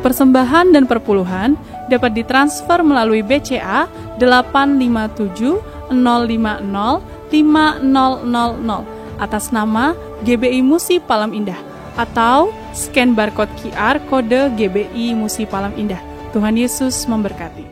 Persembahan dan perpuluhan dapat ditransfer melalui BCA 857 050 5000 atas nama GBI Musi Palam Indah atau scan barcode QR kode GBI Musi Palam Indah. Tuhan Yesus memberkati.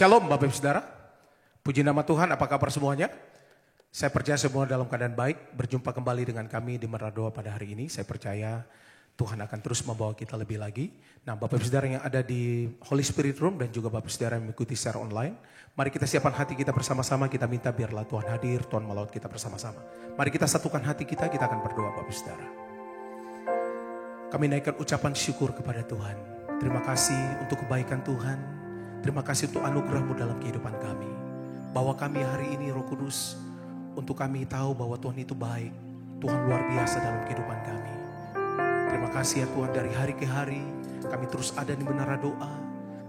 Shalom Bapak Ibu Saudara, puji nama Tuhan, apa kabar semuanya? Saya percaya semua dalam keadaan baik, berjumpa kembali dengan kami di Menara Doa pada hari ini. Saya percaya Tuhan akan terus membawa kita lebih lagi. Nah Bapak Ibu Saudara yang ada di Holy Spirit Room dan juga Bapak Ibu Saudara yang mengikuti secara online, mari kita siapkan hati kita bersama-sama, kita minta biarlah Tuhan hadir, Tuhan melawat kita bersama-sama. Mari kita satukan hati kita akan berdoa Bapak Ibu Saudara. Kami naikkan ucapan syukur kepada Tuhan. Terima kasih untuk kebaikan Tuhan. Terima kasih untuk anugerah-Mu dalam kehidupan kami. Bawa kami hari ini Roh Kudus, untuk kami tahu bahwa Tuhan itu baik. Tuhan luar biasa dalam kehidupan kami. Terima kasih ya Tuhan, dari hari ke hari kami terus ada di menara doa.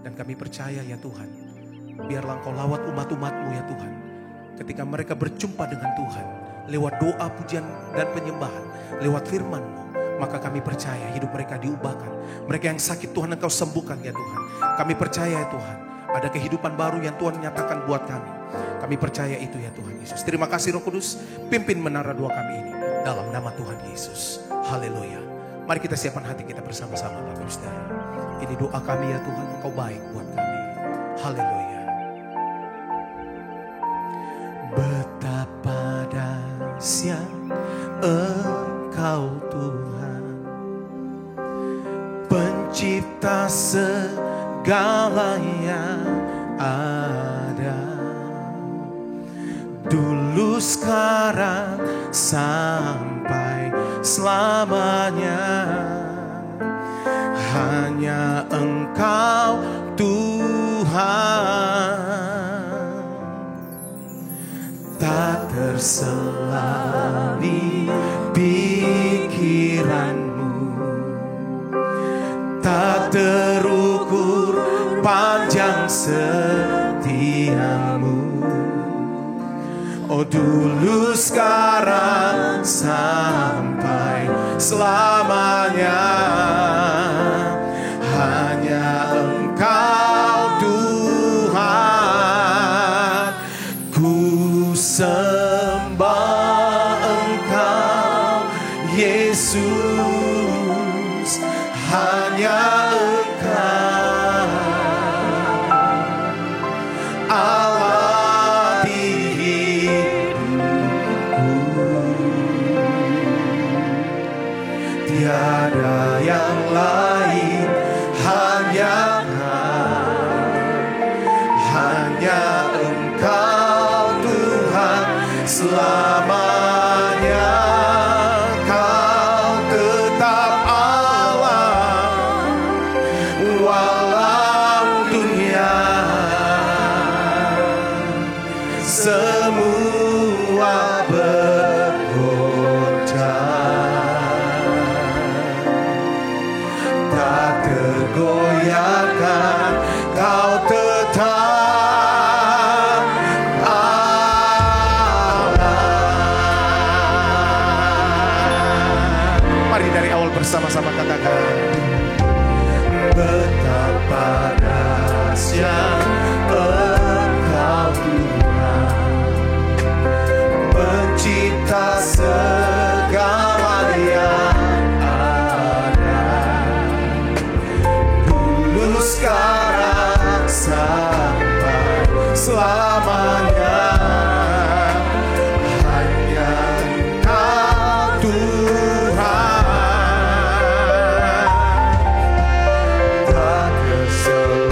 Dan kami percaya ya Tuhan, biarlah Engkau lawat umat-umat-Mu ya Tuhan. Ketika mereka berjumpa dengan Tuhan, lewat doa, pujian dan penyembahan, lewat firman-Mu, maka kami percaya hidup mereka diubahkan. Mereka yang sakit Tuhan Engkau sembuhkan ya Tuhan. Kami percaya ya Tuhan, ada kehidupan baru yang Tuhan nyatakan buat kami. Kami percaya itu ya Tuhan Yesus. Terima kasih Roh Kudus, pimpin menara doa kami ini dalam nama Tuhan Yesus. Haleluya. Mari kita siapkan hati kita bersama-sama Bapak Ibu Saudara. Ini doa kami ya Tuhan, Engkau baik buat kami. Haleluya. Betapa dahsyat Engkau Tuhan, pencipta segala yang ada, dulu sekarang sampai selamanya. Hanya Engkau Tuhan, tak tersela di pikiran-Mu, tak terukur panjang setia-Mu. Oh dulu sekarang sampai selamanya. Hanya Engkau Tuhan, ku sembah Engkau Yesus. Hanya Engkau Allah di hidupku, tiada yang lain, hanya Engkau Tuhan selamanya. bersama-sama katakan, betapa dahsyat Engkau Tuhan, pencipta segala yang ada, dulu sekarang sampai selamanya. Hanya Engkau Tuhan, tak keselami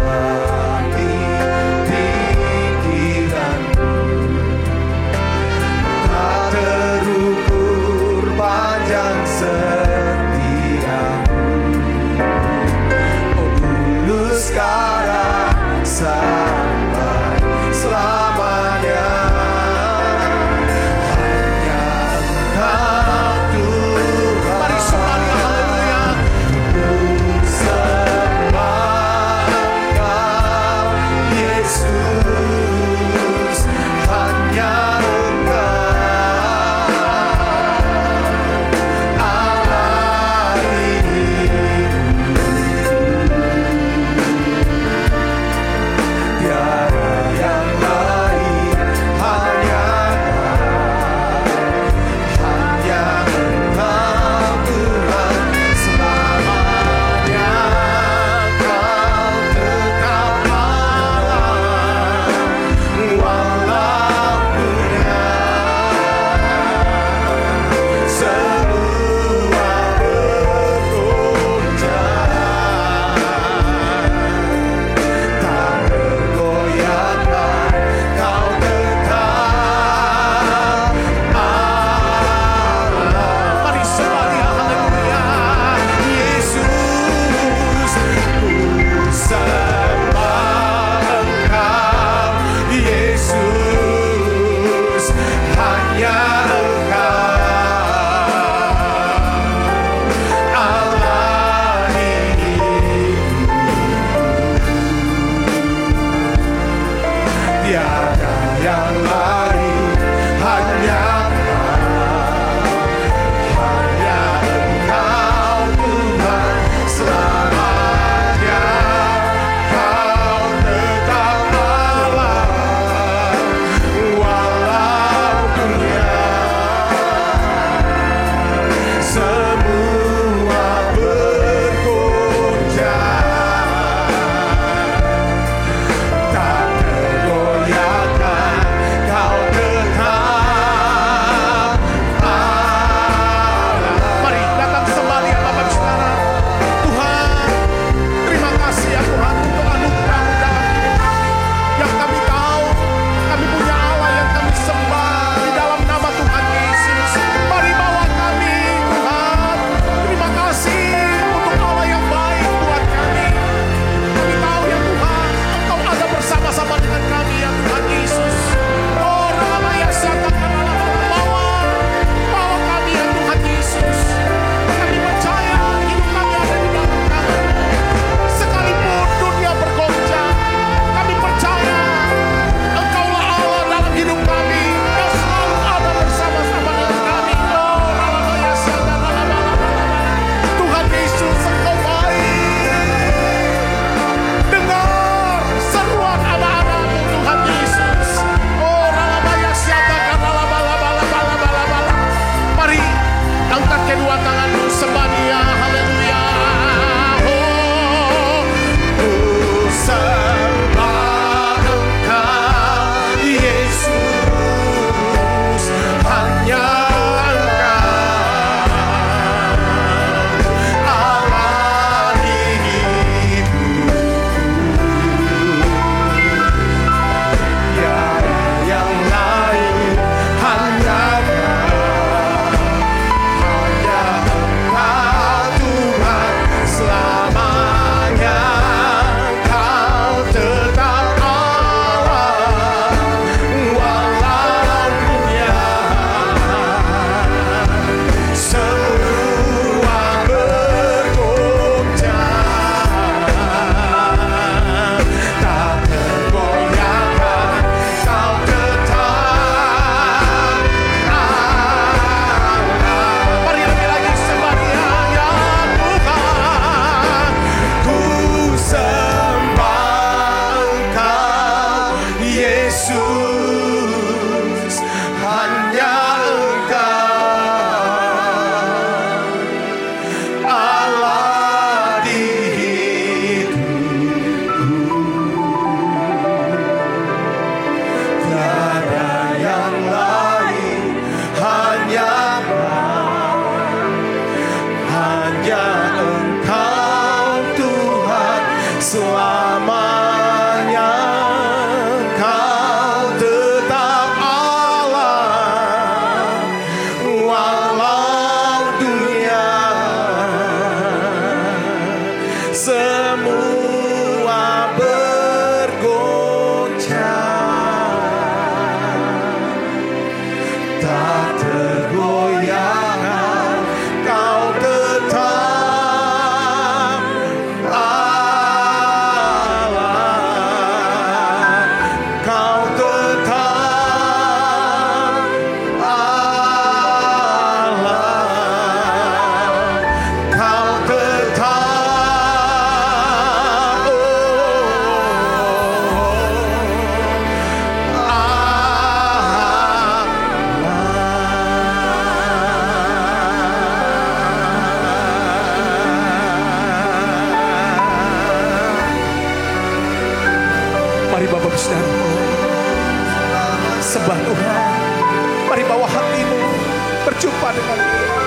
dengan Tuhan.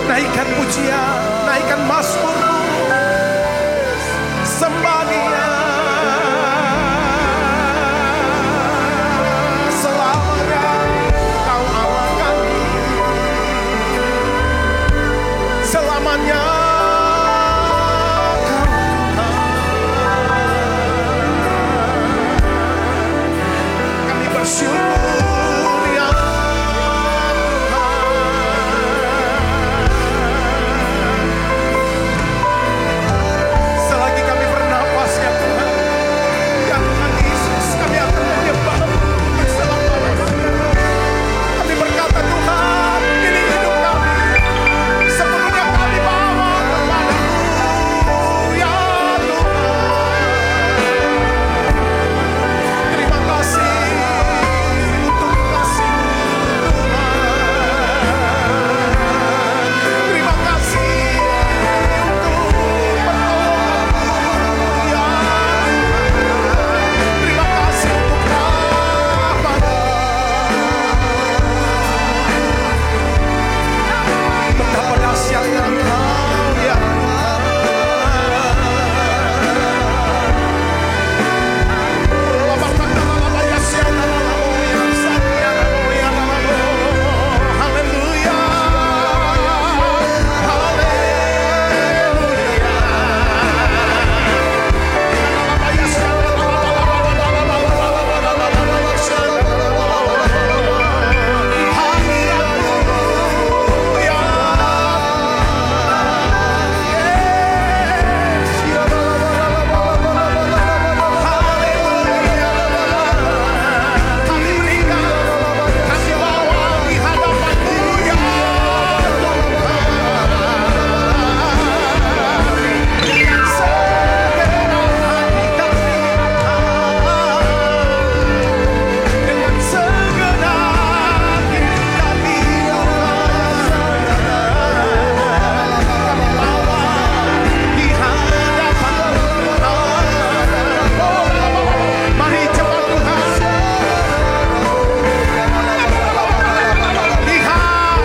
Naikkan pujian, naikkan mazmur-Mu, sembah Dia. Selamanya Kau Allah kami, selamanya Kau Tuhan. Kami bersyukur ya selagi kami bernapas ya Tuhan, ya Tuhan Yesus, kami akan menyembah-Mu selama-lamanya. Kami berkata Tuhan, ini hidup kami, sepenuhnya kami bawa kepada-Mu ya Tuhan. Terima kasih untuk kasih-Mu Tuhan. Terima kasih untuk pertolongan-Mu ya Tuhan. Terima kasih untuk rahmat-Mu. Betapa dahsyatnya Engkau ya Tuhan. Haleluya. Kami berikan, kami bawa di hadapan-Mu ya dengan segenap hati kami, dengan segenap hidup kami kami bawa di hadapan-Mu Tuhan. Mari cepat Tuhan. Lihat,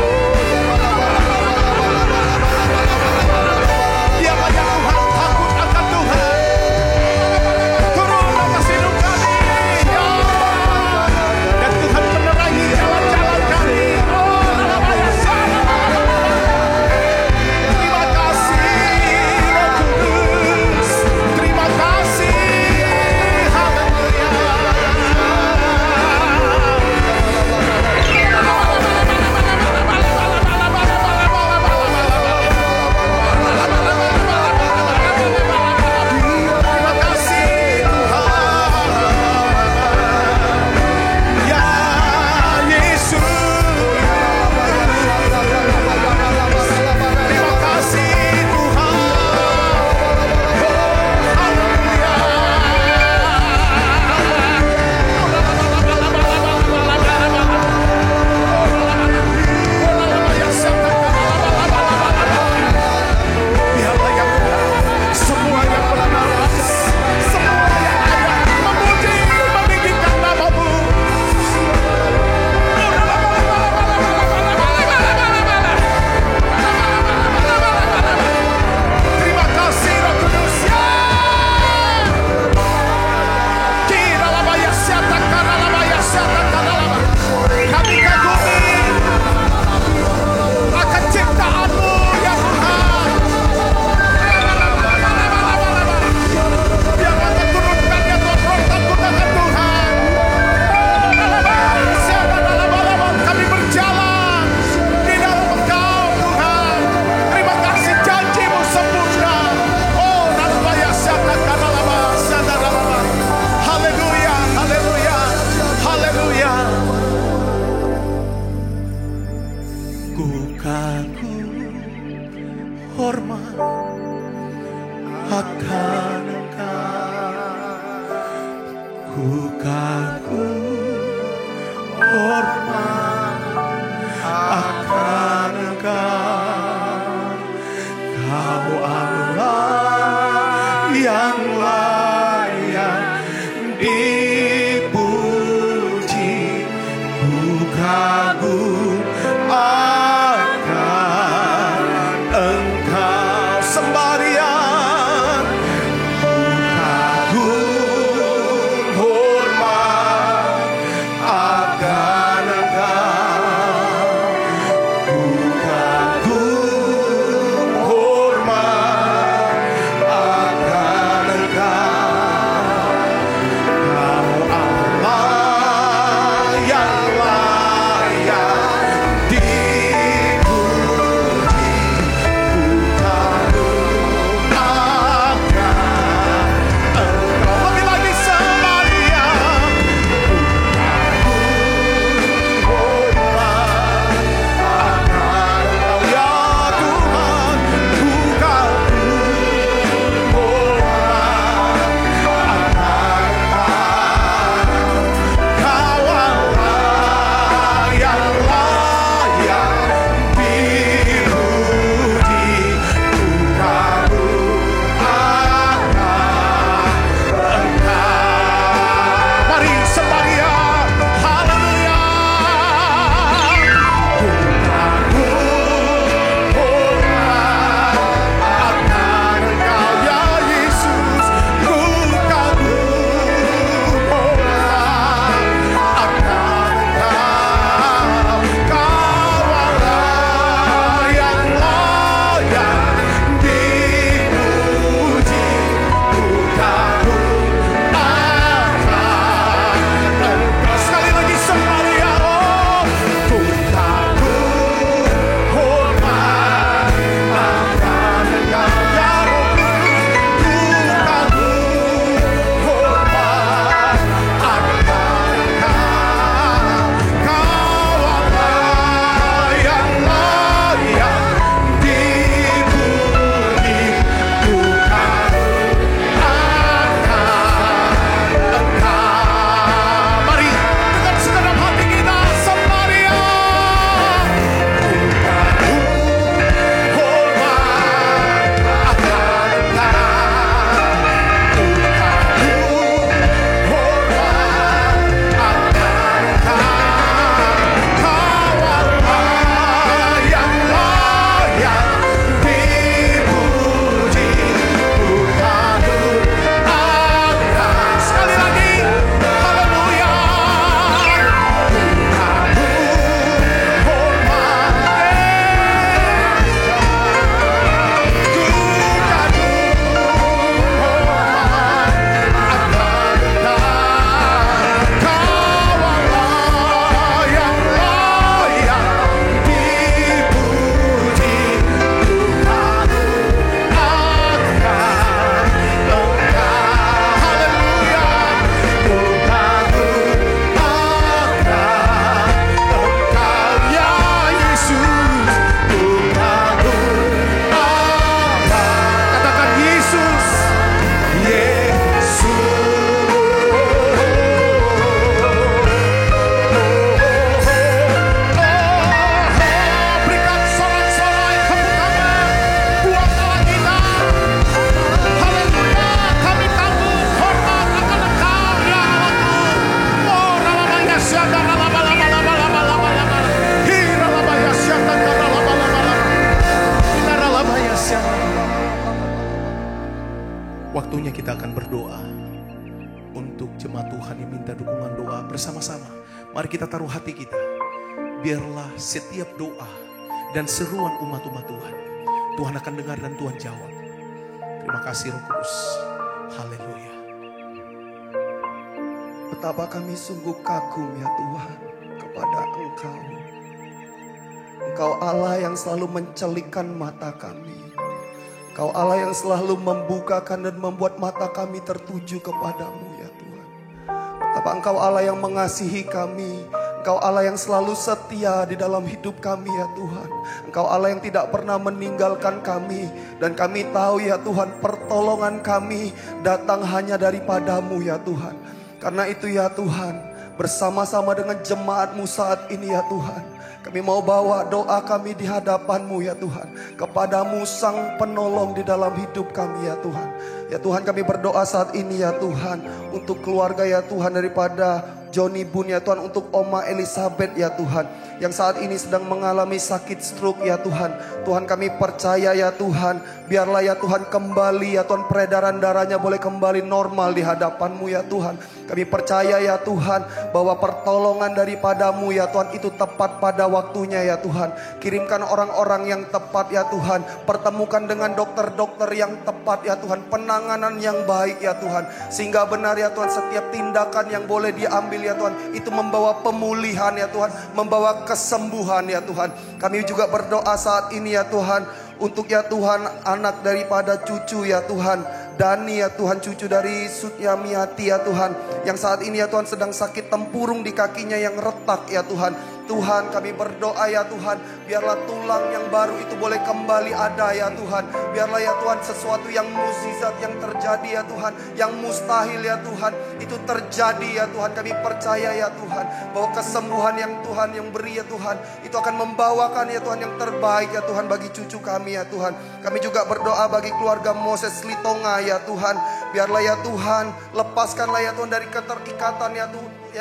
dia banyak Tuhan takut akan Tuhan. Turun atas hidup kami, ya. Dan Tuhan menerangi jalan-jalan kami. Terima kasih, Roh Kudus. Terima kasih. Terima kasih Tuhan. Ya Yesus. Terima kasih Tuhan. Biarlah yang benar, semua yang bernapas, semua yang ada memuji, meninggikan nama-Mu. Terima kasih Roh Kudus ya. Kiralabaya syata karalabaya syata karalaba. Kami kagumi akan ciptaan-Mu ya Tuhan. Biarlah keturunkan ya Tuhan, roh takut akan Tuhan. Kami berjalan di dalam Engkau Tuhan. Terima kasih janji-Mu sempurna. Oh nalabaya syata karalaba syata karalaba. Haleluya, haleluya, haleluya. Ku kagum hormat akan Engkau. Ku kagum hormat akan Engkau. Kau Allah yang layak dipuji. Ku kagum akan Engkau sembahyang, ku kagum hormat akan Engkau, ku kagum hormat akan Engkau. Kau Allah yang layak dipuji, ku kagum akan Engkau. Lebih lagi sembahyang, ku kagum hormat akan Engkau ya Tuhan, ku kagum hormat akan Engkau. Kau Allah yang layak dipuji, ku kagum akan Engkau. Mari sembahyang, haleluya. Ku kagum hormat akan Engkau ya Yesus, ku kagum hormat akan Engkau. Kau Allah yang layak dipuji, ku kagum akan Engkau. Sekali lagi sembahyang, oh, ku kagum hormat akan Engkau ya Roh Kudus, ku kagum hormat akan Engkau. Kau Allah yang layak dipuji, ku kagum akan Engkau. Mari dengan segenap hati kita sembahyang, ku kagum hormat akan Engkau, ku kagum hormat akan Engkau. Kau Allah yang layak dipuji, ku kagum akan. Sekali lagi, haleluya. Ku kagum hormat, ku kagum hormat akan Engkau. Kau Allah yang layak dipuji, ku kagum akan Engkau. Haleluya. Ku kagum akan Engkau ya Yesus, ku kagum akan. Katakan Yesus, berikan sorak-sorai tepuk tangan buat Allah kita. Haleluya, kami kagum hormat akan Engkau ya Allah. Oh, ralabaya syada, ralabalaba. Hi, ralabaya syada, ralabalaba. Ina ralabaya syada. Waktunya kita akan berdoa untuk jemaat Tuhan yang minta dukungan doa bersama-sama. Mari kita taruh hati kita. Biarlah setiap doa dan seruan umat-umat Tuhan, Tuhan akan dengar dan Tuhan jawab. Terima kasih Roh Kudus. Haleluya. Betapa kami sungguh kagum ya Tuhan kepada Engkau. Engkau Allah yang selalu mencelikkan mata kami. Engkau Allah yang selalu membukakan dan membuat mata kami tertuju kepadamu ya Tuhan. Betapa Engkau Allah yang mengasihi kami. Engkau Allah yang selalu setia di dalam hidup kami ya Tuhan. Engkau Allah yang tidak pernah meninggalkan kami. Dan kami tahu ya Tuhan, pertolongan kami datang hanya daripadamu ya Tuhan. Karena itu ya Tuhan, bersama-sama dengan jemaat-Mu saat ini ya Tuhan, kami mau bawa doa kami di hadapan-Mu ya Tuhan. Kepadamu Sang Penolong di dalam hidup kami ya Tuhan. Ya Tuhan, kami berdoa saat ini ya Tuhan, untuk keluarga ya Tuhan, daripada Johnny Boon ya Tuhan, untuk Oma Elizabeth ya Tuhan, yang saat ini sedang mengalami sakit stroke ya Tuhan. Tuhan kami percaya ya Tuhan, biarlah ya Tuhan kembali ya Tuhan, peredaran darahnya boleh kembali normal di hadapan-Mu ya Tuhan. Kami percaya ya Tuhan, bahwa pertolongan daripada-Mu ya Tuhan itu tepat pada waktunya ya Tuhan. Kirimkan orang-orang yang tepat ya Tuhan, pertemukan dengan dokter-dokter yang tepat ya Tuhan, penanganan yang baik ya Tuhan, sehingga benar ya Tuhan, setiap tindakan yang boleh diambil ya Tuhan, itu membawa pemulihan ya Tuhan, membawa kesembuhan ya Tuhan. Kami juga berdoa saat ini ya Tuhan, untuk ya Tuhan anak daripada cucu ya Tuhan, Dani ya Tuhan, cucu dari Sutyamiati ya Tuhan, yang saat ini ya Tuhan sedang sakit tempurung di kakinya yang retak ya Tuhan. Tuhan kami berdoa ya Tuhan, biarlah tulang yang baru itu boleh kembali ada ya Tuhan. Biarlah ya Tuhan sesuatu yang mukjizat yang terjadi ya Tuhan, yang mustahil ya Tuhan, itu terjadi ya Tuhan. Kami percaya ya Tuhan, bahwa kesembuhan yang Tuhan yang beri ya Tuhan, itu akan membawakan ya Tuhan yang terbaik ya Tuhan bagi cucu kami ya Tuhan. Kami juga berdoa bagi keluarga Moses Litonga ya Tuhan. Biarlah ya Tuhan, lepaskanlah ya Tuhan dari keterikatan ya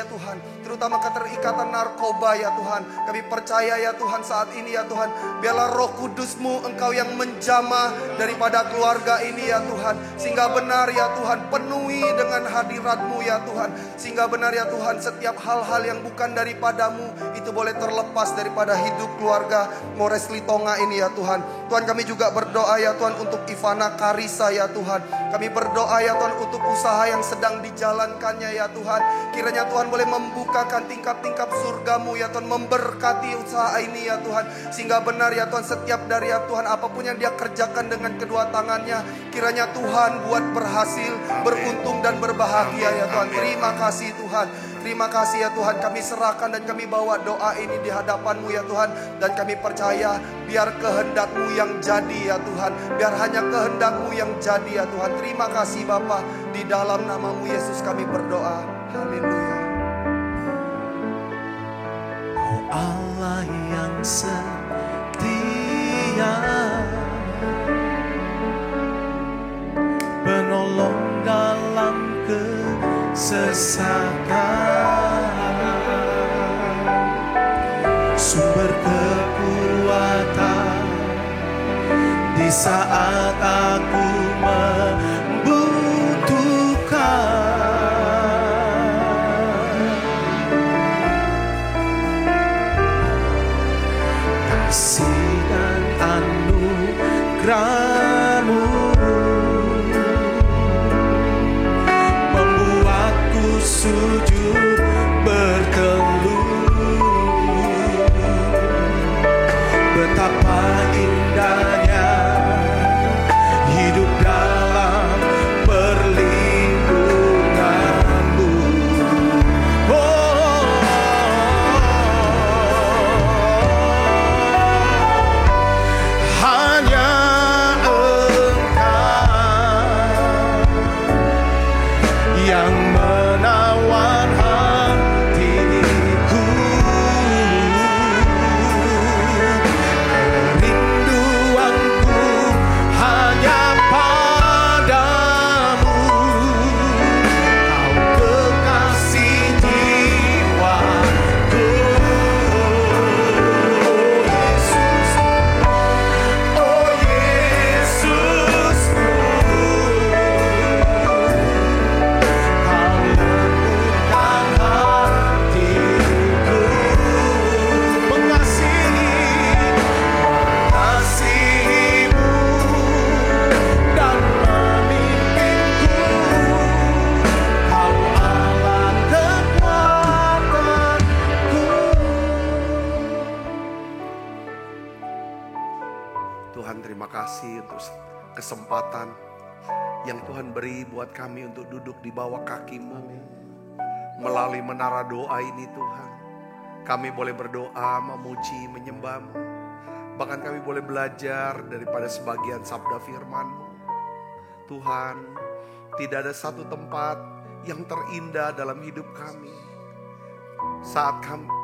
Tuhan, terutama keterikatan narkoba ya Tuhan. Kami percaya ya Tuhan saat ini ya Tuhan, biarlah Roh Kudus-Mu Engkau yang menjamah daripada keluarga ini ya Tuhan, sehingga benar ya Tuhan, penuhi dengan hadirat-Mu ya Tuhan, sehingga benar ya Tuhan, setiap hal-hal yang bukan daripada-Mu itu boleh terlepas daripada hidup keluarga Mores Litonga ini ya Tuhan. Tuhan kami juga berdoa ya Tuhan untuk Ivana Karisa ya Tuhan. Kami berdoa ya Tuhan untuk usaha yang sedang dijalankannya ya Tuhan. Kiranya Tuhan boleh membukakan tingkap-tingkap surga-Mu ya Tuhan, memberkati usaha ini ya Tuhan, sehingga benar ya Tuhan, setiap dari ya Tuhan, apapun yang dia kerjakan dengan kedua tangannya, kiranya Tuhan buat berhasil, beruntung dan berbahagia ya Tuhan. Terima kasih Tuhan. Terima kasih ya Tuhan, kami serahkan dan kami bawa doa ini di hadapan-Mu ya Tuhan. Dan kami percaya, biar kehendak-Mu yang jadi ya Tuhan, biar hanya kehendak-Mu yang jadi ya Tuhan. Terima kasih Bapa, di dalam nama-Mu Yesus kami berdoa. Haleluya. Oh Allah yang setia, penolong dalam kesesakan, sumber kekuatan di saat aku membutuhkan. Kasih dan anugerah-Mu membuatku sujud berteluh. Betapa indahnya hidup dalam perlindungan-Mu. Oh, hanya Engkau yang menawar hatiku. Rinduanku hanya padamu, Kau kekasih jiwaku. Oh Yesusku, Kau lembutkan hatiku, mengasihi-Mu dan memimpinku. Kau Allah kekuatanku. Tuhan terima kasih untuk kesempatan yang Tuhan beri buat kami untuk duduk di bawah kaki-Mu. Melalui menara doa ini Tuhan, kami boleh berdoa, memuji, menyembah-Mu. Bahkan kami boleh belajar daripada sebagian sabda firman-Mu. Tuhan, tidak ada satu tempat yang terindah dalam hidup kami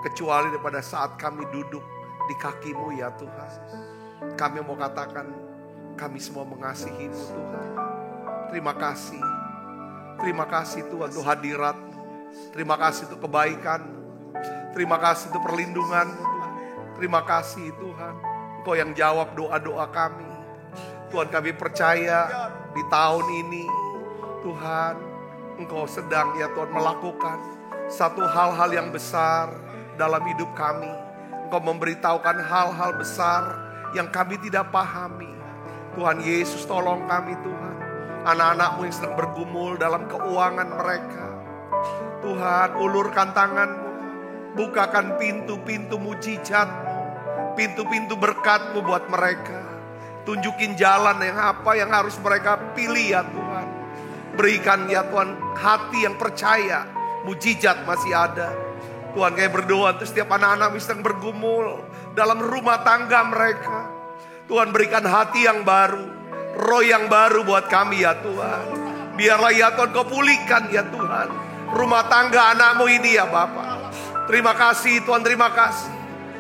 kecuali daripada saat kami duduk di kaki-Mu ya Tuhan. Kami mau katakan, kami semua mengasihi-Mu Tuhan. Terima kasih Tuhan untuk hadirat-Mu. Terima kasih untuk kebaikan-Mu. Terima kasih untuk perlindungan. Terima kasih Tuhan. Engkau yang jawab doa-doa kami. Tuhan, kami percaya di tahun ini Tuhan, Engkau sedang ya Tuhan melakukan satu hal-hal yang besar dalam hidup kami. Engkau memberitahukan hal-hal besar yang kami tidak pahami. Tuhan Yesus, tolong kami Tuhan. Anak-anak-Mu yang sedang bergumul dalam keuangan mereka. Tuhan, ulurkan tangan-Mu. Bukakan pintu-pintu mujizat-Mu. Pintu-pintu berkat-Mu buat mereka. Tunjukin jalan yang apa yang harus mereka pilih ya Tuhan. Berikan ya Tuhan hati yang percaya. Mujizat masih ada. Tuhan, kayak berdoa untuk setiap anak-anak yang sedang bergumul dalam rumah tangga mereka. Tuhan, berikan hati yang baru. Roh yang baru buat kami ya Tuhan. Biarlah ya Tuhan Kau pulihkan ya Tuhan rumah tangga anak-Mu ini ya Bapa. Terima kasih Tuhan, terima kasih.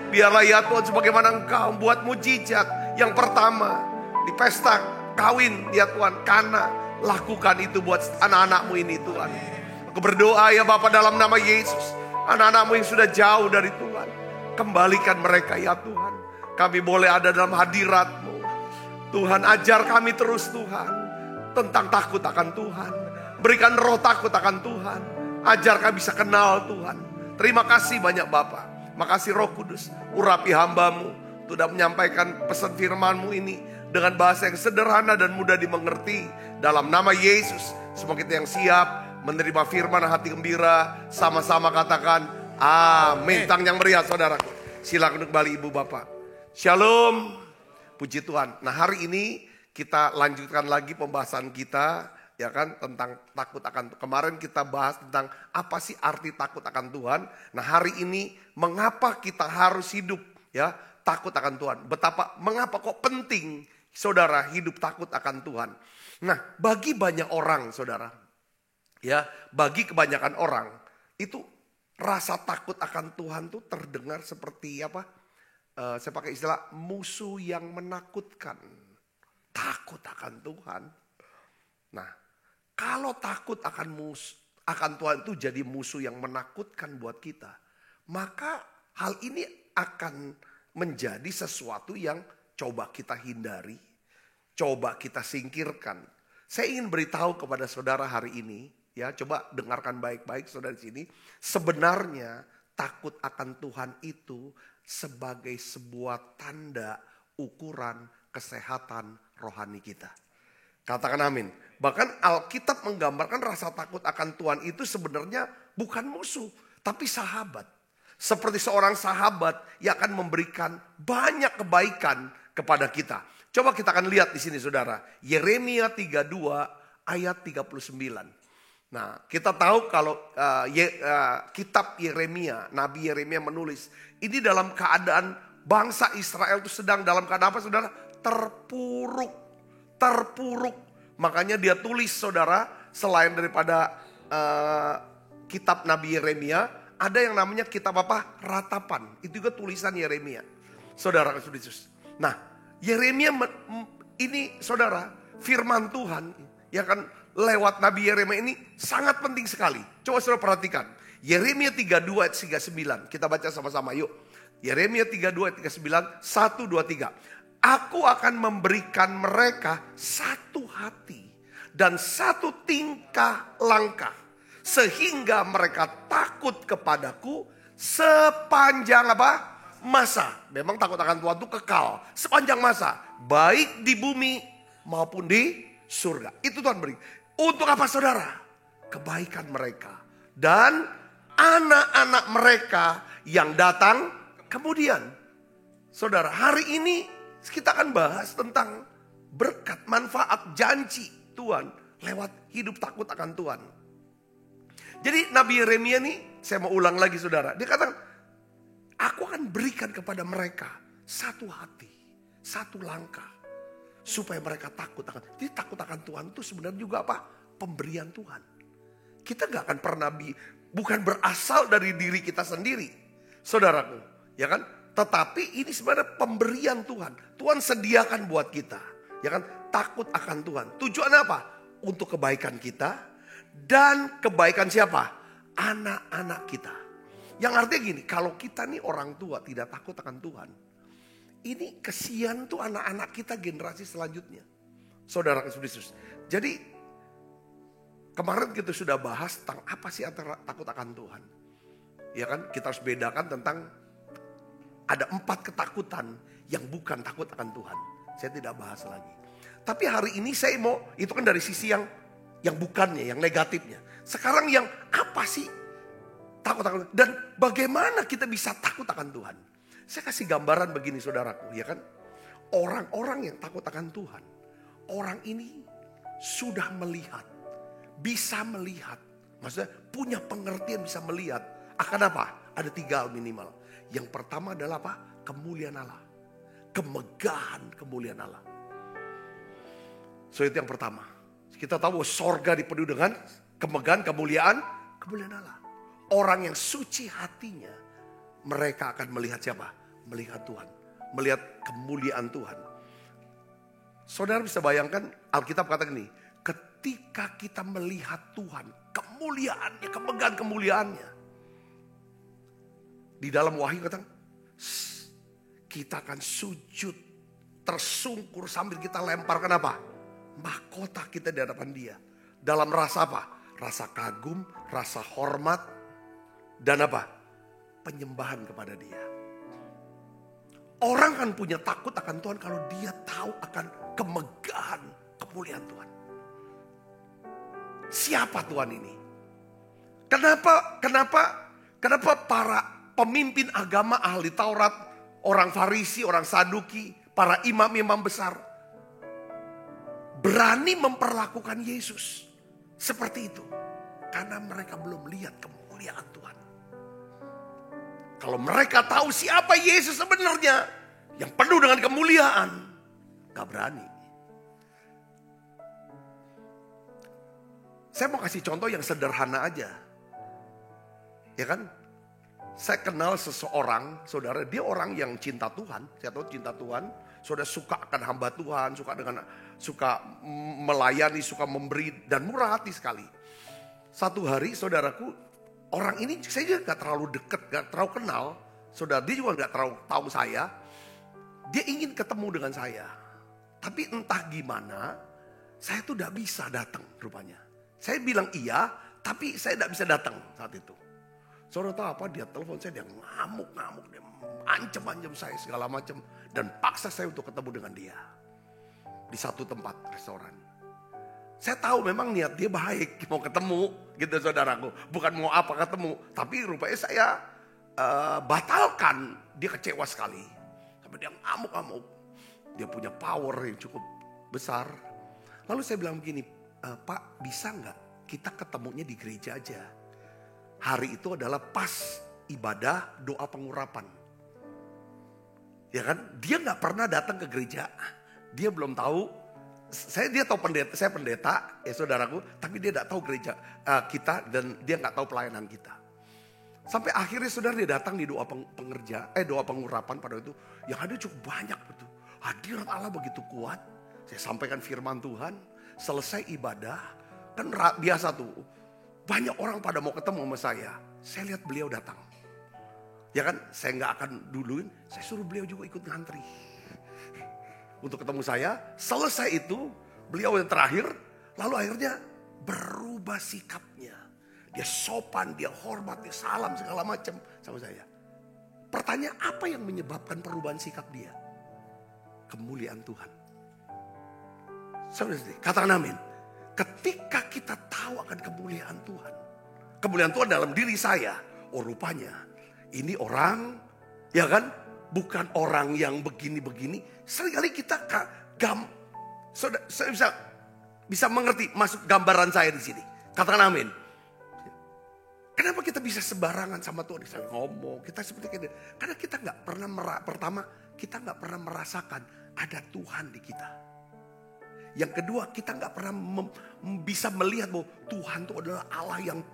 Biarlah ya Tuhan sebagaimana Engkau buat mujizat yang pertama di pesta kawin ya Tuhan, Kana, lakukan itu buat anak-anak-Mu ini Tuhan. Aku berdoa ya Bapa dalam nama Yesus, anak-anak-Mu yang sudah jauh dari Tuhan, kembalikan mereka ya Tuhan. Kami boleh ada dalam hadirat-Mu Tuhan. Ajar kami terus Tuhan tentang takut akan Tuhan. Berikan roh takut akan Tuhan. Ajar kami bisa kenal Tuhan. Terima kasih banyak Bapa. Makasih Roh Kudus, urapi hamba-Mu sudah menyampaikan pesan firman-Mu ini dengan bahasa yang sederhana dan mudah dimengerti. Dalam nama Yesus, semua kita yang siap menerima firman hati gembira, sama-sama katakan amin. Tangan yang meriah saudaraku. Silakan kembali Ibu Bapak. Shalom. Puji Tuhan. Nah, hari ini kita lanjutkan lagi pembahasan kita ya kan tentang takut akan. Kemarin kita bahas tentang apa sih arti takut akan Tuhan. Nah, hari ini mengapa kita harus hidup ya takut akan Tuhan. Mengapa kok penting saudara hidup takut akan Tuhan. Nah, bagi banyak orang saudara, ya bagi kebanyakan orang itu rasa takut akan Tuhan tuh terdengar seperti apa? Saya pakai istilah musuh yang menakutkan. Takut akan Tuhan. Nah, kalau takut akan Tuhan itu jadi musuh yang menakutkan buat kita, maka hal ini akan menjadi sesuatu yang coba kita hindari, coba kita singkirkan. Saya ingin beritahu kepada saudara hari ini, ya coba dengarkan baik-baik saudara di sini. Sebenarnya takut akan Tuhan itu sebagai sebuah tanda ukuran kesehatan rohani kita. Katakan amin. Bahkan Alkitab menggambarkan rasa takut akan Tuhan itu sebenarnya bukan musuh, tapi sahabat. Seperti seorang sahabat yang akan memberikan banyak kebaikan kepada kita. Coba kita akan lihat di sini saudara. Yeremia 32 ayat 39. Nah, kita tahu kalau kitab Yeremia, Nabi Yeremia menulis. Ini dalam keadaan bangsa Israel itu sedang dalam keadaan apa saudara? Terpuruk. Makanya dia tulis saudara, selain daripada kitab Nabi Yeremia, ada yang namanya kitab apa? Ratapan. Itu juga tulisan Yeremia. Saudara Yesus. Nah, Yeremia ini saudara, firman Tuhan ya kan lewat Nabi Yeremia ini sangat penting sekali. Coba saudara perhatikan. Yeremia 32 ayat 39. Kita baca sama-sama yuk. Yeremia 32 ayat 39. 1, 2, 3. Aku akan memberikan mereka satu hati dan satu tingkah langkah, sehingga mereka takut kepadaku sepanjang apa? Masa. Memang takut akan Tuhan itu kekal sepanjang masa, baik di bumi maupun di surga. Itu Tuhan beri. Untuk apa saudara? Kebaikan mereka dan anak-anak mereka yang datang kemudian. Saudara, hari ini kita akan bahas tentang berkat, manfaat, janji Tuhan lewat hidup takut akan Tuhan. Jadi Nabi Yeremia nih, saya mau ulang lagi saudara. Dia katakan, aku akan berikan kepada mereka satu hati, satu langkah. Supaya mereka takut akan. Jadi takut akan Tuhan itu sebenarnya juga apa? Pemberian Tuhan. Kita gak akan pernah bukan berasal dari diri kita sendiri. Saudaraku, ya kan? Tetapi ini sebenarnya pemberian Tuhan. Tuhan sediakan buat kita. Ya kan? Takut akan Tuhan. Tujuan apa? Untuk kebaikan kita. Dan kebaikan siapa? anak-anak kita. Yang artinya gini, kalau kita nih orang tua tidak takut akan Tuhan, ini kesian tuh anak-anak kita generasi selanjutnya. Saudara Yesus. Jadi kemarin kita sudah bahas tentang apa sih antara takut akan Tuhan. Ya kan, kita harus bedakan tentang ada 4 ketakutan yang bukan takut akan Tuhan. Saya tidak bahas lagi. Tapi hari ini saya mau, itu kan dari sisi yang bukannya, yang negatifnya. Sekarang yang apa sih takut akan Tuhan? Dan bagaimana kita bisa takut akan Tuhan? Saya kasih gambaran begini saudaraku, ya kan? Orang-orang yang takut akan Tuhan, orang ini sudah melihat, bisa melihat. Maksudnya punya pengertian bisa melihat. Akan apa? Ada 3 hal minimal. Yang pertama adalah apa? Kemuliaan Allah. Kemegahan kemuliaan Allah. So itu yang pertama. Kita tahu sorga dipenuhi dengan kemegahan, kemuliaan Allah. Orang yang suci hatinya, mereka akan melihat siapa? Melihat Tuhan. Melihat kemuliaan Tuhan. Saudara bisa bayangkan, Alkitab kata gini, ketika kita melihat Tuhan, kemuliaannya, kemegahan kemuliaannya. Di dalam Wahyu kata, kita akan sujud, tersungkur sambil kita lemparkan apa? Mahkota kita di hadapan dia. Dalam rasa apa? Rasa kagum, rasa hormat, dan apa? Penyembahan kepada dia. Orang kan punya takut akan Tuhan kalau dia tahu akan kemegahan, kemuliaan Tuhan. Siapa Tuhan ini? Kenapa para pemimpin agama, ahli Taurat, orang Farisi, orang Saduki, para imam-imam besar berani memperlakukan Yesus seperti itu? Karena mereka belum lihat kemuliaan Tuhan. Kalau mereka tahu siapa Yesus sebenarnya, yang penuh dengan kemuliaan, gak berani. Saya mau kasih contoh yang sederhana aja. Ya kan? Saya kenal seseorang, saudara, dia orang yang cinta Tuhan. Saya tahu cinta Tuhan, saudara suka akan hamba Tuhan, suka melayani, suka memberi, dan murah hati sekali. Satu hari, saudaraku, orang ini saya juga gak terlalu dekat, gak terlalu kenal. Saudara, dia juga gak terlalu tahu saya. Dia ingin ketemu dengan saya. Tapi entah gimana, saya tuh gak bisa datang rupanya. Saya bilang iya, tapi saya gak bisa datang saat itu. Saudara tahu apa? Dia telepon saya, dia ngamuk, dia ancam saya segala macam, dan paksa saya untuk ketemu dengan dia di satu tempat restoran. Saya tahu memang niat dia baik, mau ketemu gitu saudaraku, bukan mau apa ketemu, tapi rupanya saya batalkan. Dia kecewa sekali, sampai dia ngamuk, dia punya power yang cukup besar. Lalu saya bilang begini, Pak, bisa nggak kita ketemunya di gereja aja? Hari itu adalah pas ibadah doa pengurapan. Ya kan? Dia nggak pernah datang ke gereja. Dia belum tahu. Dia tahu pendeta, saya pendeta, ya saudaraku. Tapi dia nggak tahu gereja kita, dan dia nggak tahu pelayanan kita. Sampai akhirnya saudara dia datang di doa doa pengurapan pada itu. Yang ada cukup banyak betul. Hadirat Allah begitu kuat. Saya sampaikan firman Tuhan. Selesai ibadah. Kan biasa tuh. Banyak orang pada mau ketemu sama saya. Saya lihat beliau datang. Ya kan, saya nggak akan duluin. Saya suruh beliau juga ikut ngantri. Untuk ketemu saya. Selesai itu, beliau yang terakhir. Lalu akhirnya berubah sikapnya. Dia sopan, dia hormat, dia salam segala macam sama saya. Pertanyaan, apa yang menyebabkan perubahan sikap dia? Kemuliaan Tuhan. Saudara, katakan amin. Ketika kita tahu akan kemuliaan Tuhan dalam diri saya, oh rupanya ini orang, ya kan, bukan orang yang begini-begini. Seringkali kita saya bisa mengerti masuk gambaran saya di sini. Katakan amin. Kenapa kita bisa sembarangan sama Tuhan? Kita ngomong, kita seperti itu. Karena kita nggak pernah kita nggak pernah merasakan ada Tuhan di kita. Yang kedua, kita nggak pernah bisa melihat bahwa Tuhan itu adalah Allah yang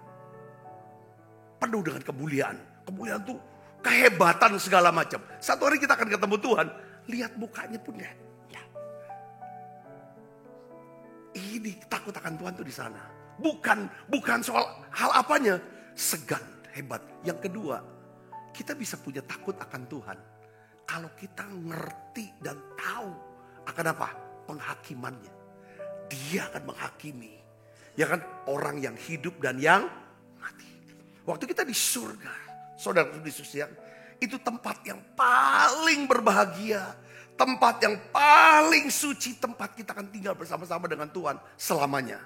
penuh dengan kemuliaan. Kemuliaan itu kehebatan segala macam. Satu hari kita akan ketemu Tuhan, lihat mukanya pun ya. Ini takut akan Tuhan tuh di sana. Bukan soal hal apanya. segan, hebat. Yang kedua, kita bisa punya takut akan Tuhan kalau kita ngerti dan tahu akan apa? Penghakimannya. Dia akan menghakimi. Ya kan? Orang yang hidup dan yang mati. Waktu kita di surga, saudara Yesus yang itu tempat yang paling berbahagia. Tempat yang paling suci. Tempat kita akan tinggal bersama-sama dengan Tuhan selamanya.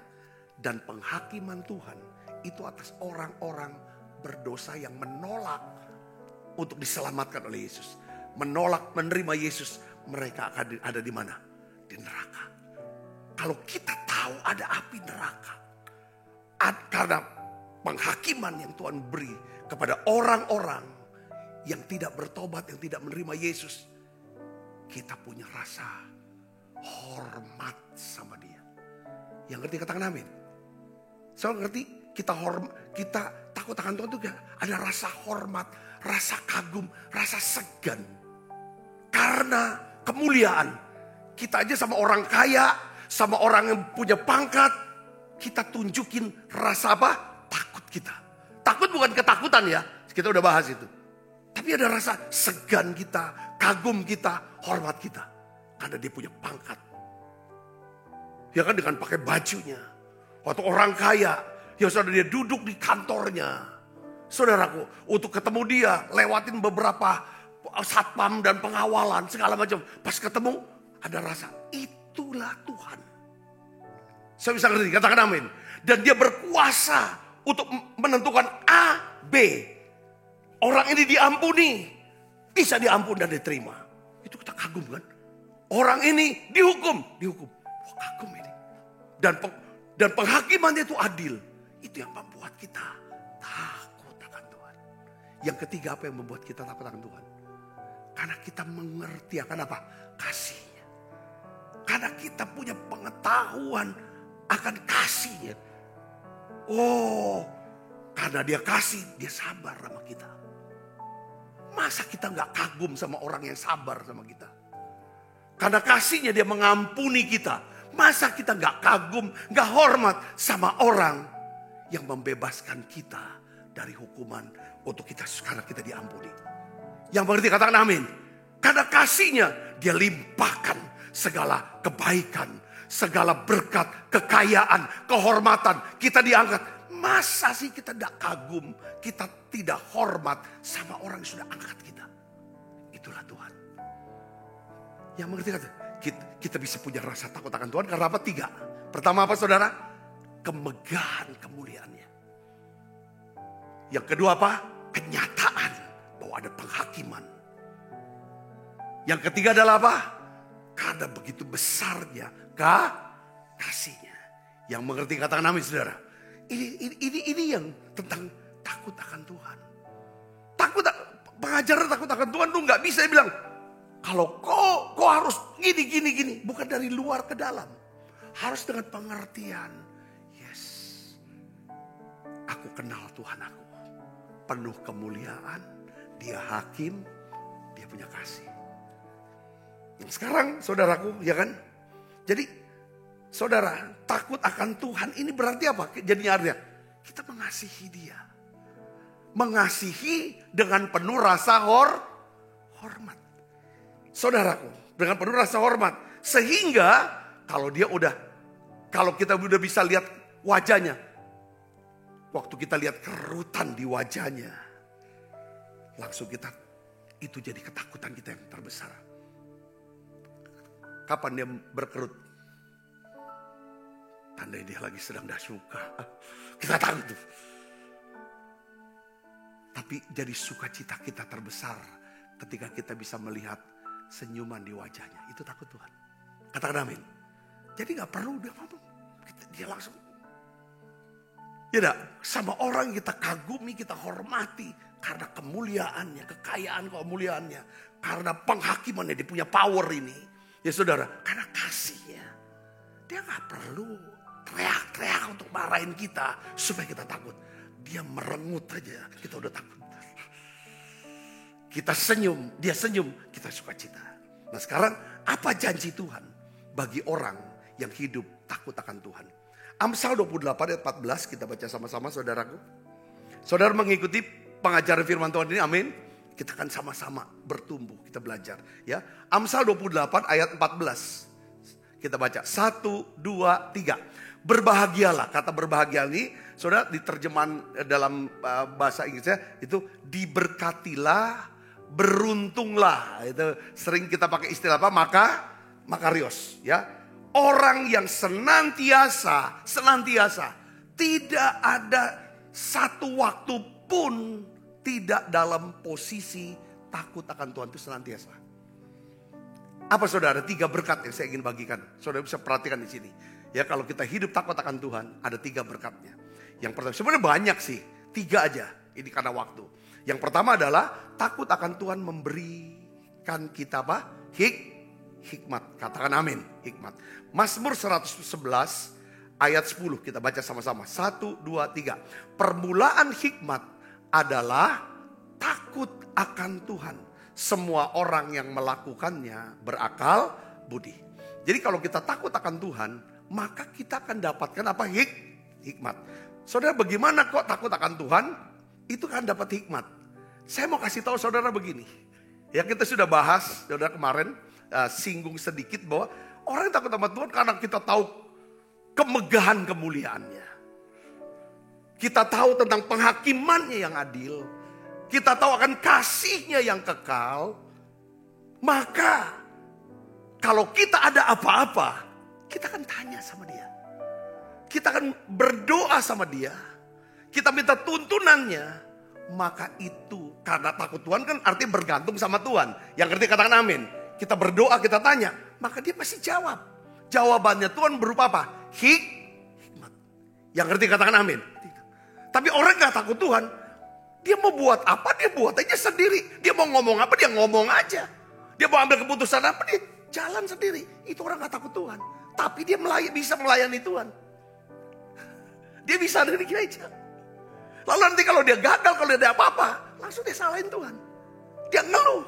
Dan penghakiman Tuhan itu atas orang-orang berdosa yang menolak untuk diselamatkan oleh Yesus. Menolak menerima Yesus. Mereka akan ada di mana? Di neraka. Kalau kita tahu ada api neraka. Karena penghakiman yang Tuhan beri kepada orang-orang yang tidak bertobat, yang tidak menerima Yesus. Kita punya rasa hormat sama dia. Yang ngerti katakan amin. Saya ngerti kita takut akan Tuhan itu ada rasa hormat, rasa kagum, rasa segan. Karena kemuliaan. Kita aja sama orang kaya, sama orang yang punya pangkat, kita tunjukin rasa apa? Takut kita. Takut bukan ketakutan ya, kita udah bahas itu. Tapi ada rasa segan kita, kagum kita, hormat kita. Karena dia punya pangkat. Ya kan dengan pakai bajunya. Waktu orang kaya, ya saudara dia duduk di kantornya. Saudaraku, untuk ketemu dia, lewatin beberapa satpam dan pengawalan, segala macam. Pas ketemu, ada rasa, itulah Tuhan. Saya bisa ngerti, katakan amin. Dan dia berkuasa untuk menentukan A, B. Orang ini diampuni, bisa diampun dan diterima. Itu kita kagum kan. Orang ini dihukum. Wah, kagum ini. Dan penghakimannya itu adil. Itu yang membuat kita takut akan Tuhan. Yang ketiga, apa yang membuat kita takut akan Tuhan? Karena kita mengerti akan apa? Kasihnya. Karena kita punya pengetahuan akan kasihnya. Oh, karena dia kasih, dia sabar sama kita. Masa kita gak kagum sama orang yang sabar sama kita? Karena kasihnya dia mengampuni kita. Masa kita gak kagum, gak hormat sama orang yang membebaskan kita dari hukuman untuk kita karena kita diampuni. Yang mengerti katakan amin. Karena kasihnya dia limpahkan segala kebaikan, segala berkat, kekayaan, kehormatan. Kita diangkat. Masa sih kita tidak kagum, kita tidak hormat sama orang yang sudah angkat kita. Itulah Tuhan. Yang mengerti kata, kita bisa punya rasa takut akan Tuhan karena apa? 3. Pertama apa saudara? Kemegahan kemuliaannya. Yang kedua apa? Kenyataan bahwa ada penghakiman. Yang ketiga adalah apa? Karena begitu besarnya kasihnya. Yang mengerti katakan amin saudara. Ini yang tentang takut akan Tuhan. Pengajaran takut akan Tuhan tuh gak bisa bilang, kalau kau harus gini. Bukan dari luar ke dalam. Harus dengan pengertian. Yes. Aku kenal Tuhan aku. Penuh kemuliaan. Dia hakim. Dia punya kasih. Yang sekarang saudaraku ya kan. Jadi saudara takut akan Tuhan ini berarti apa? Jadinya artinya kita mengasihi dia. Mengasihi dengan penuh rasa hormat. Saudaraku, dengan penuh rasa hormat. Sehingga kalau kita udah bisa lihat wajahnya. Waktu kita lihat kerutan di wajahnya. Langsung itu jadi ketakutan kita yang terbesar. Kapan dia berkerut? Tandanya dia lagi sedang dah suka. Kita takut tuh. Tapi jadi sukacita kita terbesar ketika kita bisa melihat senyuman di wajahnya. Itu takut Tuhan. Katakan amin. Jadi gak perlu dia ngomong. Dia langsung. Ya enggak, sama orang kita kagumi, kita hormati. Karena kemuliaannya, kekayaan kemuliaannya. Karena penghakimannya, dia punya power ini. Ya saudara, karena kasihnya. Dia gak perlu teriak-teriak untuk marahin kita supaya kita takut. Dia merengut aja, kita udah takut. Kita senyum, dia senyum, kita sukacita. Nah sekarang apa janji Tuhan bagi orang yang hidup takut akan Tuhan? Amsal 28 ayat 14 kita baca sama-sama saudaraku. Saudara mengikuti pengajaran firman Tuhan ini, amin. Kita akan sama-sama bertumbuh, kita belajar. Ya, Amsal 28 ayat 14. Kita baca, 1, 2, 3. Berbahagialah, kata berbahagia ini, saudara di terjemahan dalam bahasa Inggrisnya itu diberkatilah, beruntunglah. Itu sering kita pakai istilah apa? Makarios. Ya, orang yang senantiasa tidak ada satu waktu pun tidak dalam posisi takut akan Tuhan itu senantiasa. Apa saudara? 3 berkat yang saya ingin bagikan. Saudara bisa perhatikan di sini. Ya, kalau kita hidup takut akan Tuhan, ada 3 berkatnya. Yang pertama, sebenarnya banyak sih, 3 aja. Ini karena waktu. Yang pertama adalah takut akan Tuhan memberikan kita apa? Hikmat. Katakan amin, hikmat. Mazmur 111 ayat 10 kita baca sama-sama. 1, 2, 3. Permulaan hikmat adalah takut akan Tuhan. Semua orang yang melakukannya berakal budi. Jadi kalau kita takut akan Tuhan, maka kita akan dapatkan apa? Hikmat. Saudara, bagaimana kok takut akan Tuhan? Itu kan dapat hikmat. Saya mau kasih tahu saudara begini. Ya, kita sudah bahas, saudara kemarin singgung sedikit bahwa orang yang takut sama Tuhan karena kita tahu kemegahan kemuliaannya. Kita tahu tentang penghakimannya yang adil. Kita tahu akan kasihnya yang kekal. Maka kalau kita ada apa-apa, kita akan tanya sama dia. Kita akan berdoa sama dia. Kita minta tuntunannya. Maka itu karena takut Tuhan kan artinya bergantung sama Tuhan. Yang ngerti katakan amin. Kita berdoa, kita tanya. Maka dia pasti jawab. Jawabannya Tuhan berupa apa? Hikmat. Yang ngerti katakan amin. Tapi orang gak takut Tuhan. Dia mau buat apa, dia buat aja sendiri. Dia mau ngomong apa, dia ngomong aja. Dia mau ambil keputusan apa, dia jalan sendiri. Itu orang gak takut Tuhan. Tapi dia bisa melayani Tuhan. Dia bisa ada di gereja. Lalu nanti kalau dia gagal, kalau dia ada apa-apa, langsung dia salahin Tuhan. Dia ngeluh.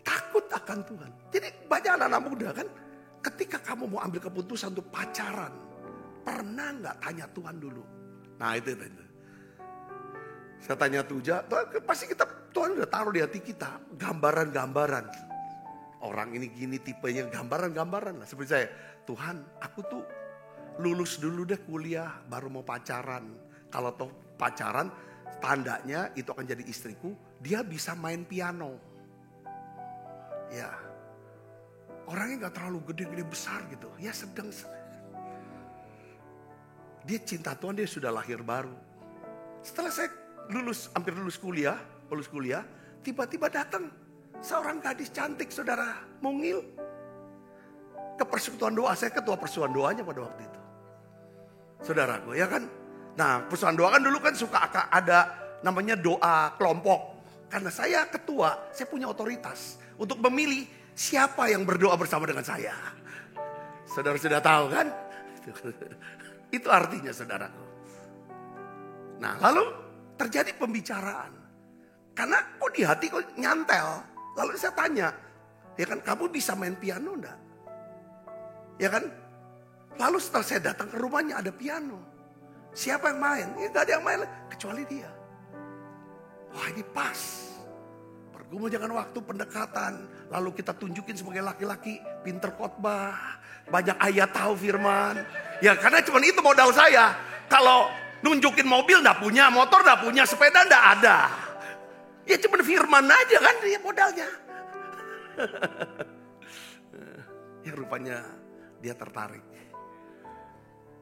Takut akan Tuhan. Jadi banyak anak-anak muda kan, ketika kamu mau ambil keputusan untuk pacaran, pernah gak tanya Tuhan dulu? Nah itu. Saya tanya Tuhan, pasti Tuhan udah taruh di hati kita gambaran-gambaran. Orang ini gini tipenya, gambaran-gambaran lah. Seperti saya, Tuhan aku tuh lulus dulu deh kuliah baru mau pacaran. Kalau toh pacaran tandanya itu akan jadi istriku, dia bisa main piano. Ya, orangnya gak terlalu gede-gede besar gitu, ya sedang. Dia cinta Tuhan, dia sudah lahir baru. Setelah saya hampir lulus kuliah, tiba-tiba datang seorang gadis cantik, saudara, mungil. Ke persekutuan doa, saya ketua persekutuan doanya pada waktu itu. Saudaraku, ya kan? Nah, persekutuan doa kan dulu kan suka ada namanya doa kelompok. Karena saya ketua, saya punya otoritas untuk memilih siapa yang berdoa bersama dengan saya. Saudara sudah tahu kan? Itu artinya saudaraku. Nah lalu terjadi pembicaraan. Karena kok di hati kok nyantel. Lalu saya tanya, ya kan kamu bisa main piano enggak? Ya kan? Lalu setelah saya datang ke rumahnya ada piano. Siapa yang main? Ya gak ada yang main kecuali dia. Wah ini pas. Bergumul jangan waktu pendekatan. Lalu kita tunjukin sebagai laki-laki pinter khotbah. Banyak ayat tahu firman. Ya karena cuma itu modal saya. Kalau nunjukin mobil gak punya, motor gak punya, sepeda gak ada. Ya cuma firman aja kan dia modalnya. Ya rupanya dia tertarik.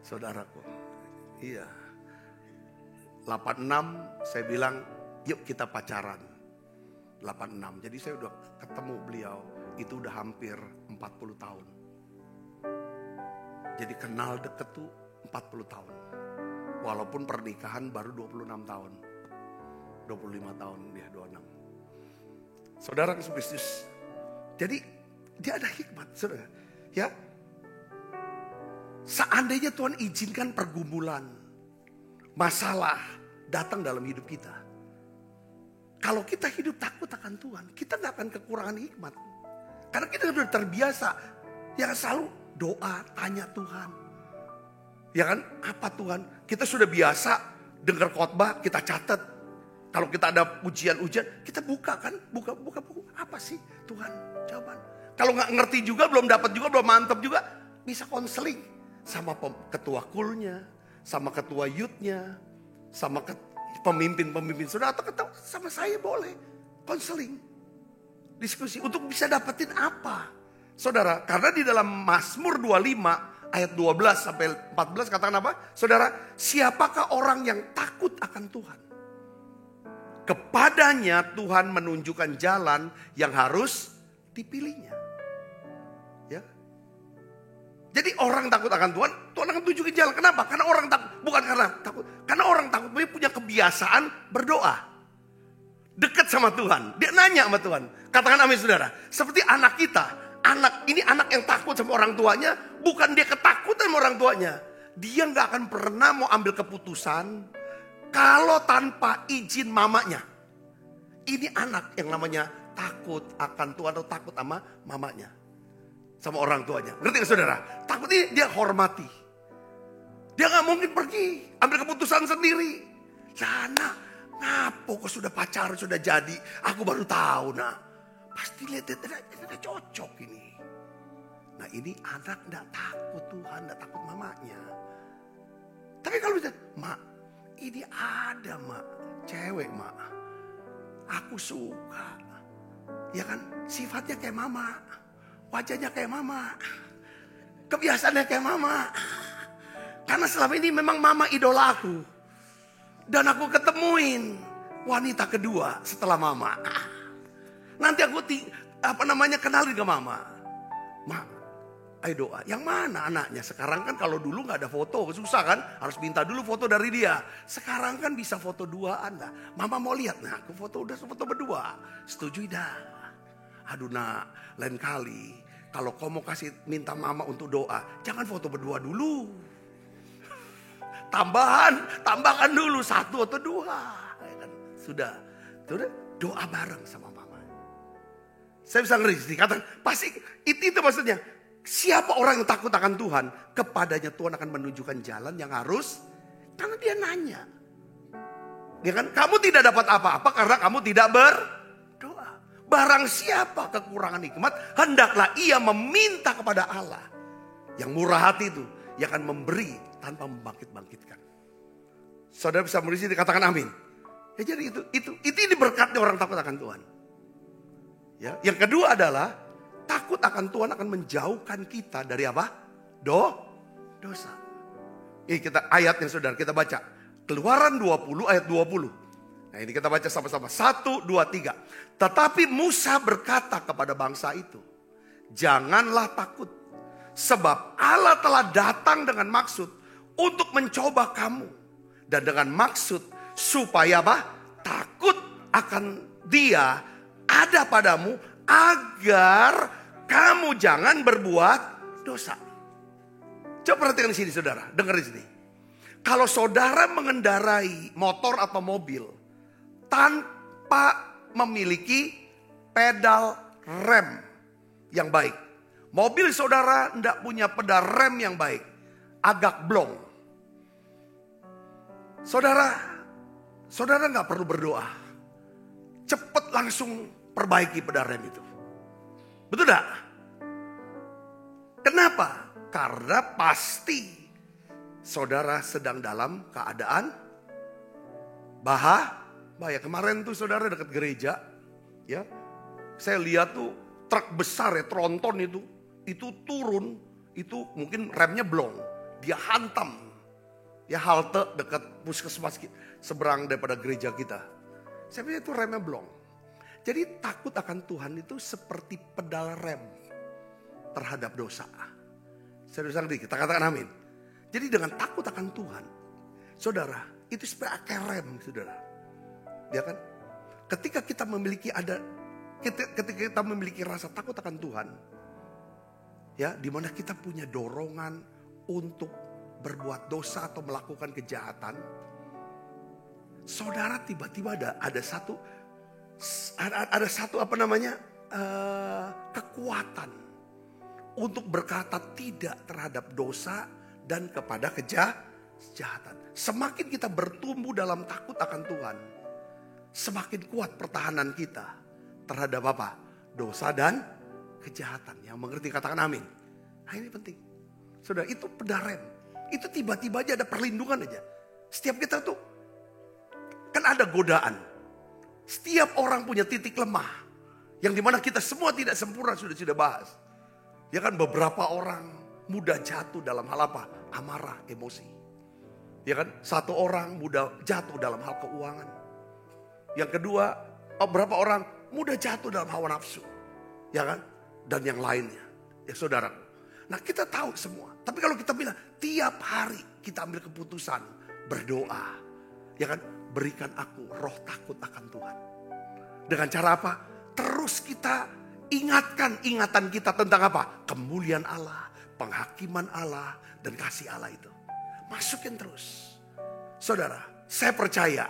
Saudaraku. Iya. 86 saya bilang yuk kita pacaran. 86. Jadi saya udah ketemu beliau. Itu udah hampir 40 tahun. Jadi kenal deket tuh 40 tahun. Walaupun pernikahan baru 26 tahun. 25 tahun dia 26. Saudara Kristus. Jadi dia ada hikmat, saudara. Ya. Seandainya Tuhan izinkan pergumulan, masalah datang dalam hidup kita. Kalau kita hidup takut akan Tuhan, kita gak akan kekurangan hikmat. Karena kita sudah terbiasa. Yang selalu doa, tanya Tuhan. Ya kan? Apa Tuhan? Kita sudah biasa dengar khotbah, kita catat. Kalau kita ada ujian-ujian, kita buka kan? Buka buku. Apa sih Tuhan? Jawaban. Kalau nggak ngerti juga, belum dapat juga, belum mantap juga, bisa konseling sama ketua kulnya, sama ketua youth-nya, sama pemimpin-pemimpin saudara, atau sama saya boleh konseling, diskusi untuk bisa dapetin apa. Saudara, karena di dalam Mazmur 25 ayat 12 sampai 14 katakan apa? Saudara, siapakah orang yang takut akan Tuhan? Kepadanya Tuhan menunjukkan jalan yang harus dipilihnya. Ya. Jadi orang takut akan Tuhan, Tuhan akan tunjukin jalan. Kenapa? Karena orang takut, bukan karena takut. Karena orang takut dia punya kebiasaan berdoa. Dekat sama Tuhan, dia nanya sama Tuhan. Katakan amin saudara. Seperti anak kita. Ini anak yang takut sama orang tuanya, bukan dia ketakutan sama orang tuanya. Dia gak akan pernah mau ambil keputusan kalau tanpa izin mamanya. Ini anak yang namanya takut akan Tuhan atau takut sama mamanya. Sama orang tuanya. Ngerti gak saudara? Takut ini dia hormati. Dia gak mungkin pergi ambil keputusan sendiri. Ya nak, ngapo kok sudah pacaran, sudah jadi. Aku baru tahu nak. Pasti lihat tidak cocok ini. Nah ini anak tidak takut Tuhan, tidak takut mamanya. Tapi kalau bisa, mak, ini ada mak, cewek mak. Aku suka. Ya kan, sifatnya kayak mama. Wajahnya kayak mama. Kebiasaannya kayak mama. Karena selama ini memang mama idola aku. Dan aku ketemuin wanita kedua setelah mama. Nanti aku kenalin ke mama. Mak, ayo doa. Yang mana anaknya? Sekarang kan kalau dulu gak ada foto, susah kan? Harus minta dulu foto dari dia. Sekarang kan bisa foto duaan lah. Mama mau lihat, nah aku foto berdua. Setuju dah. Aduh nak, lain kali kalau kau mau minta mama untuk doa, jangan foto berdua dulu. Tambahkan dulu 1 atau 2. Ya kan? Sudah doa bareng sama mama. Saya bisa ngeri, katakan pasti itu maksudnya. Siapa orang yang takut akan Tuhan, kepadanya Tuhan akan menunjukkan jalan yang harus, karena dia nanya. Ya kan? Kamu tidak dapat apa-apa karena kamu tidak berdoa. Barang siapa kekurangan hikmat, hendaklah ia meminta kepada Allah. Yang murah hati itu, yang akan memberi tanpa membangkit-bangkitkan. Saudara bisa merisi, dikatakan amin. Ya jadi itu berkatnya orang takut akan Tuhan. Ya, yang kedua adalah takut akan Tuhan akan menjauhkan kita dari apa? Dosa. Ini ayatnya saudara, kita baca. Keluaran 20 ayat 20. Nah ini kita baca sama-sama. 1, 2, 3. Tetapi Musa berkata kepada bangsa itu, janganlah takut. Sebab Allah telah datang dengan maksud untuk mencoba kamu. Dan dengan maksud supaya apa? Takut akan Dia ada padamu agar kamu jangan berbuat dosa. Coba perhatikan di sini saudara, dengar di sini. Kalau saudara mengendarai motor atau mobil tanpa memiliki pedal rem yang baik. Mobil saudara tidak punya pedal rem yang baik, agak blong. Saudara nggak perlu berdoa. Cepat langsung perbaiki pedal rem itu. Betul tak? Kenapa? Karena pasti saudara sedang dalam keadaan bahaya. Kemarin tuh saudara dekat gereja, ya, saya lihat tuh truk besar ya, tronton itu turun, itu mungkin remnya blong, dia hantam, ya halte dekat puskesmas seberang daripada gereja kita. Saya pikir itu remnya blong. Jadi takut akan Tuhan itu seperti pedal rem terhadap dosa. Saudara kita katakan amin. Jadi dengan takut akan Tuhan, saudara, itu seperti kayak rem, saudara. Ya kan? Ketika kita memiliki rasa takut akan Tuhan, ya, di mana kita punya dorongan untuk berbuat dosa atau melakukan kejahatan, saudara tiba-tiba ada satu kekuatan untuk berkata tidak terhadap dosa dan kepada kejahatan. Semakin kita bertumbuh dalam takut akan Tuhan, semakin kuat pertahanan kita terhadap apa? Dosa dan kejahatan. Yang mengerti katakan amin. Nah ini penting. Saudara, itu pedarem. Itu tiba-tiba aja ada perlindungan aja. Setiap kita tuh kan ada godaan. Setiap orang punya titik lemah. Yang dimana kita semua tidak sempurna, sudah bahas. Ya kan, beberapa orang mudah jatuh dalam hal apa? Amarah, emosi. Ya kan, satu orang mudah jatuh dalam hal keuangan. Yang kedua, beberapa orang mudah jatuh dalam hawa nafsu. Ya kan, dan yang lainnya. Ya saudara. Nah kita tahu semua. Tapi kalau kita bilang tiap hari kita ambil keputusan berdoa. Ya kan, berikan aku roh takut akan Tuhan. Dengan cara apa? Terus kita ingatkan ingatan kita tentang apa? Kemuliaan Allah, penghakiman Allah, dan kasih Allah itu. Masukin terus. Saudara, saya percaya.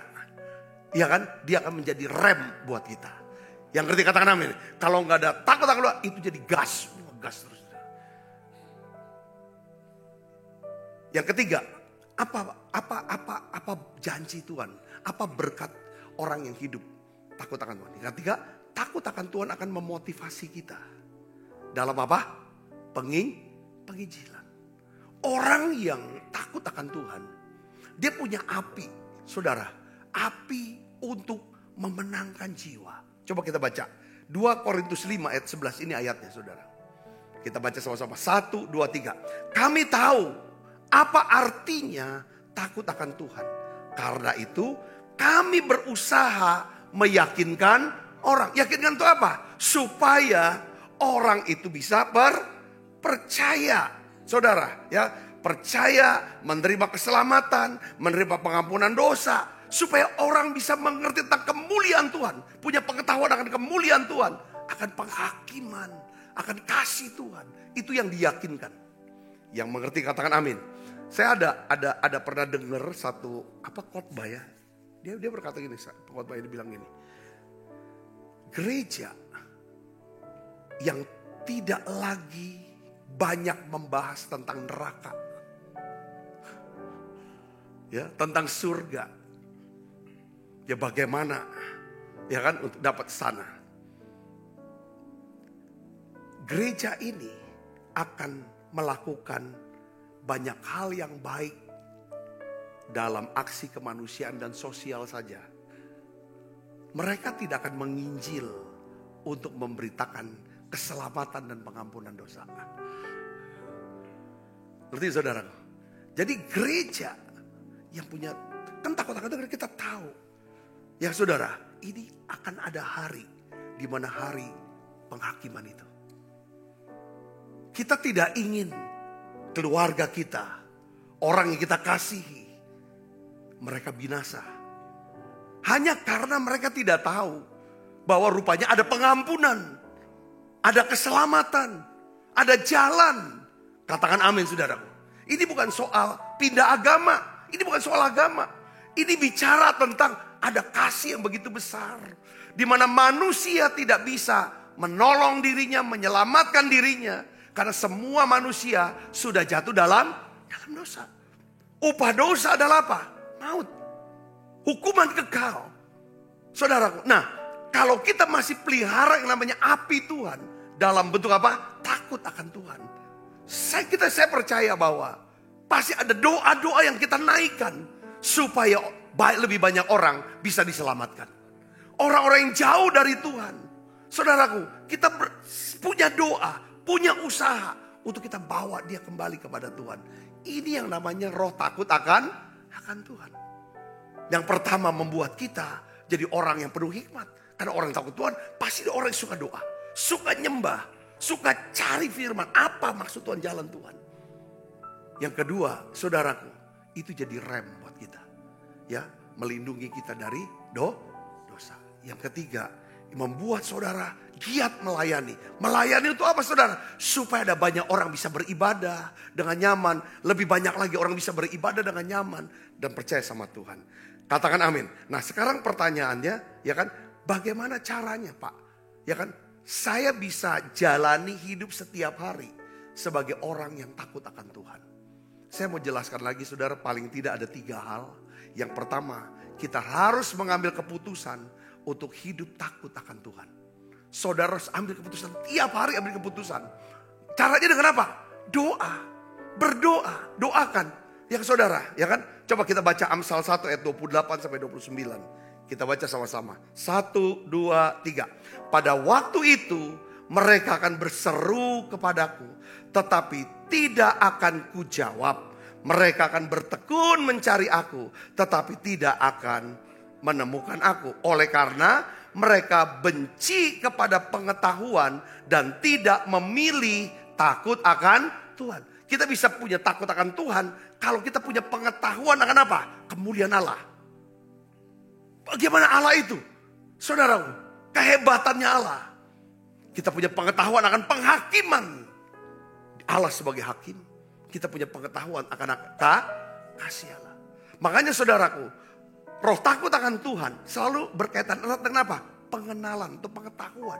Ya kan, dia akan menjadi rem buat kita. Yang ngerti katakan amin. Kalau nggak ada takut akan Allah, itu jadi gas. Gas terus. Yang ketiga, apa janji Tuhan? Apa berkat orang yang hidup takut akan Tuhan? Yang ketiga, takut akan Tuhan akan memotivasi kita. Dalam apa? Penginjilan. Orang yang takut akan Tuhan, dia punya api. Saudara, api untuk memenangkan jiwa. Coba kita baca. 2 Korintus 5 ayat 11 ini ayatnya saudara. Kita baca sama-sama. 1, 2, 3. Kami tahu apa artinya takut akan Tuhan. Karena itu kami berusaha meyakinkan orang. Yakinkan itu apa? Supaya orang itu bisa percaya. Saudara, ya, percaya, menerima keselamatan, menerima pengampunan dosa. Supaya orang bisa mengerti tentang kemuliaan Tuhan. Punya pengetahuan akan kemuliaan Tuhan. Akan penghakiman, akan kasih Tuhan. Itu yang diyakinkan. Yang mengerti katakan amin. Saya ada pernah dengar satu khotbah ya. Dia berkata gini, khotbah ini bilang gini. Gereja yang tidak lagi banyak membahas tentang neraka. Ya, tentang surga. Ya bagaimana ya kan untuk dapat sana. Gereja ini akan melakukan banyak hal yang baik dalam aksi kemanusiaan dan sosial saja. Mereka tidak akan menginjil untuk memberitakan keselamatan dan pengampunan dosa. Ngerti saudara? Jadi gereja yang punya, kan takut-takut kita tahu. Ya saudara, ini akan ada hari di mana hari penghakiman itu. Kita tidak ingin keluarga kita, orang yang kita kasihi, mereka binasa. Hanya karena mereka tidak tahu bahwa rupanya ada pengampunan, ada keselamatan, ada jalan. Katakan amin saudaraku. Ini bukan soal pindah agama, ini bukan soal agama. Ini bicara tentang ada kasih yang begitu besar. Di mana manusia tidak bisa menolong dirinya, menyelamatkan dirinya. Karena semua manusia sudah jatuh dalam dosa. Upah dosa adalah apa? Maut. Hukuman kekal. Saudaraku, nah kalau kita masih pelihara yang namanya api Tuhan. Dalam bentuk apa? Takut akan Tuhan. Saya percaya bahwa pasti ada doa-doa yang kita naikkan. Supaya lebih banyak orang bisa diselamatkan. Orang-orang yang jauh dari Tuhan. Saudaraku, kita punya doa, punya usaha untuk kita bawa dia kembali kepada Tuhan. Ini yang namanya roh takut akan Tuhan. Yang pertama membuat kita jadi orang yang penuh hikmat. Karena orang yang takut Tuhan pasti orang yang suka doa. Suka nyembah, suka cari firman. Apa maksud Tuhan, jalan Tuhan. Yang kedua, saudaraku, itu jadi rem buat kita. Ya, melindungi kita dari dosa. Yang ketiga, membuat saudara giat melayani. Melayani itu apa saudara? Supaya ada banyak orang bisa beribadah dengan nyaman. Lebih banyak lagi orang bisa beribadah dengan nyaman. Dan percaya sama Tuhan. Katakan amin. Nah sekarang pertanyaannya, ya kan, bagaimana caranya Pak? Ya kan, saya bisa jalani hidup setiap hari sebagai orang yang takut akan Tuhan. Saya mau jelaskan lagi saudara, paling tidak ada 3 hal. Yang pertama, kita harus mengambil keputusan untuk hidup takut akan Tuhan. Saudara harus ambil keputusan, tiap hari ambil keputusan. Caranya dengan apa? Doa, berdoa, doakan. Yang saudara, ya kan? Coba kita baca Amsal 1 ayat 28 sampai 29. Kita baca sama-sama. 1, 2, 3. Pada waktu itu mereka akan berseru kepadaku, tetapi tidak akan kujawab. Mereka akan bertekun mencari aku, tetapi tidak akan menemukan aku. Oleh karena mereka benci kepada pengetahuan dan tidak memilih takut akan Tuhan. Kita bisa punya takut akan Tuhan kalau kita punya pengetahuan akan apa? Kemuliaan Allah. Bagaimana Allah itu? Saudaraku, kehebatannya Allah. Kita punya pengetahuan akan penghakiman Allah sebagai hakim. Kita punya pengetahuan akan kasih Allah. Makanya saudaraku, roh takut akan Tuhan selalu berkaitan erat dengan apa? Pengenalan atau pengetahuan.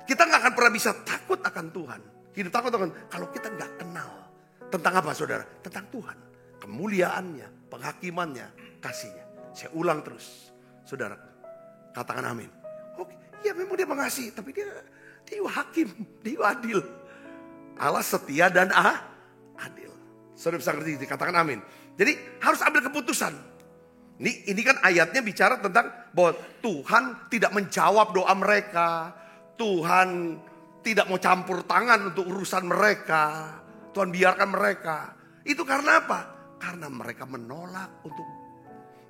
Kita gak akan pernah bisa takut akan Tuhan. Hidup takut akan kalau kita gak kenal. Tentang apa saudara? Tentang Tuhan. Kemuliaannya, penghakimannya, kasihnya. Saya ulang terus. Saudara, katakan amin. Oke, ya memang dia mengasihi, tapi dia hakim, dia adil. Allah setia dan adil. Saudara bisa ngerti, katakan amin. Jadi harus ambil keputusan. Ini kan ayatnya bicara tentang bahwa Tuhan tidak menjawab doa mereka. Tuhan tidak mau campur tangan untuk urusan mereka. Tuhan biarkan mereka. Itu karena apa? Karena mereka menolak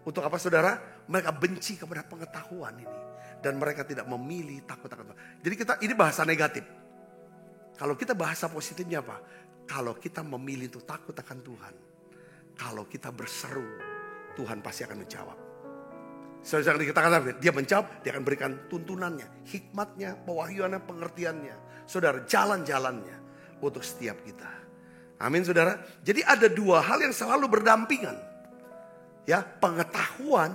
untuk apa saudara? Mereka benci kepada pengetahuan ini. Dan mereka tidak memilih takut akan Tuhan. Jadi ini bahasa negatif. Kalau kita bahasa positifnya apa? Kalau kita memilih untuk takut akan Tuhan. Kalau kita berseru, Tuhan pasti akan menjawab. Saudara dikatakan dia menjawab, dia akan berikan tuntunannya, hikmatnya, pewahyuannya, pengertiannya. Saudara, jalan-jalannya untuk setiap kita. Amin saudara. Jadi ada 2 hal yang selalu berdampingan. Ya, pengetahuan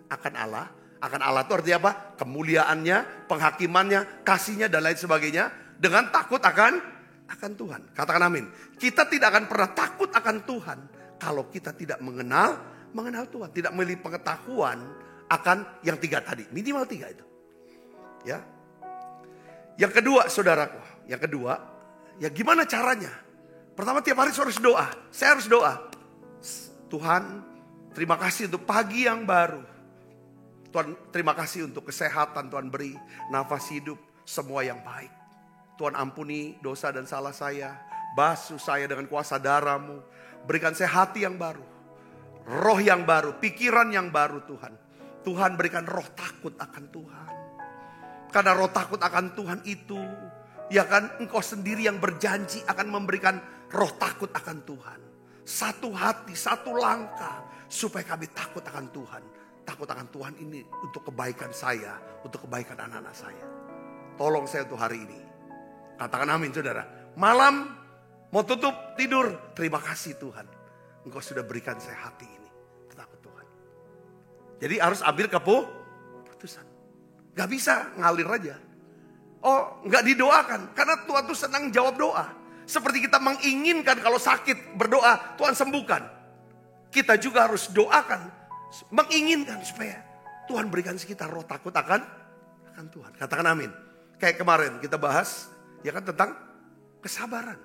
akan Allah. Akan Allah itu artinya apa? Kemuliaannya, penghakimannya, kasihnya dan lain sebagainya. Dengan takut akan Tuhan. Katakan amin. Kita tidak akan pernah takut akan Tuhan kalau kita tidak mengenal Tuhan. Tidak memiliki pengetahuan akan yang 3 tadi. Minimal 3 itu. Ya. Yang kedua saudaraku. Yang kedua, ya gimana caranya? Pertama tiap hari harus doa. Saya harus doa. Tuhan, terima kasih untuk pagi yang baru. Tuhan, terima kasih untuk kesehatan. Tuhan beri nafas hidup semua yang baik. Tuhan ampuni dosa dan salah saya. Basuh saya dengan kuasa darah-Mu. Berikan saya hati yang baru. Roh yang baru, pikiran yang baru Tuhan. Tuhan berikan roh takut akan Tuhan. Karena roh takut akan Tuhan itu, ya kan, Engkau sendiri yang berjanji akan memberikan roh takut akan Tuhan. Satu hati, satu langkah, supaya kami takut akan Tuhan. Takut akan Tuhan ini untuk kebaikan saya, untuk kebaikan anak-anak saya. Tolong saya untuk hari ini. Katakan amin saudara. Malam mau tutup tidur, terima kasih Tuhan. Engkau sudah berikan saya hati ini. Takut Tuhan. Jadi harus ambil keputusan. Gak bisa ngalir aja. Oh gak didoakan. Karena Tuhan tuh senang jawab doa. Seperti kita menginginkan kalau sakit berdoa Tuhan sembuhkan. Kita juga harus doakan. Menginginkan supaya Tuhan berikan sekitar roh takut akan Tuhan. Katakan amin. Kayak kemarin kita bahas ya kan tentang kesabaran.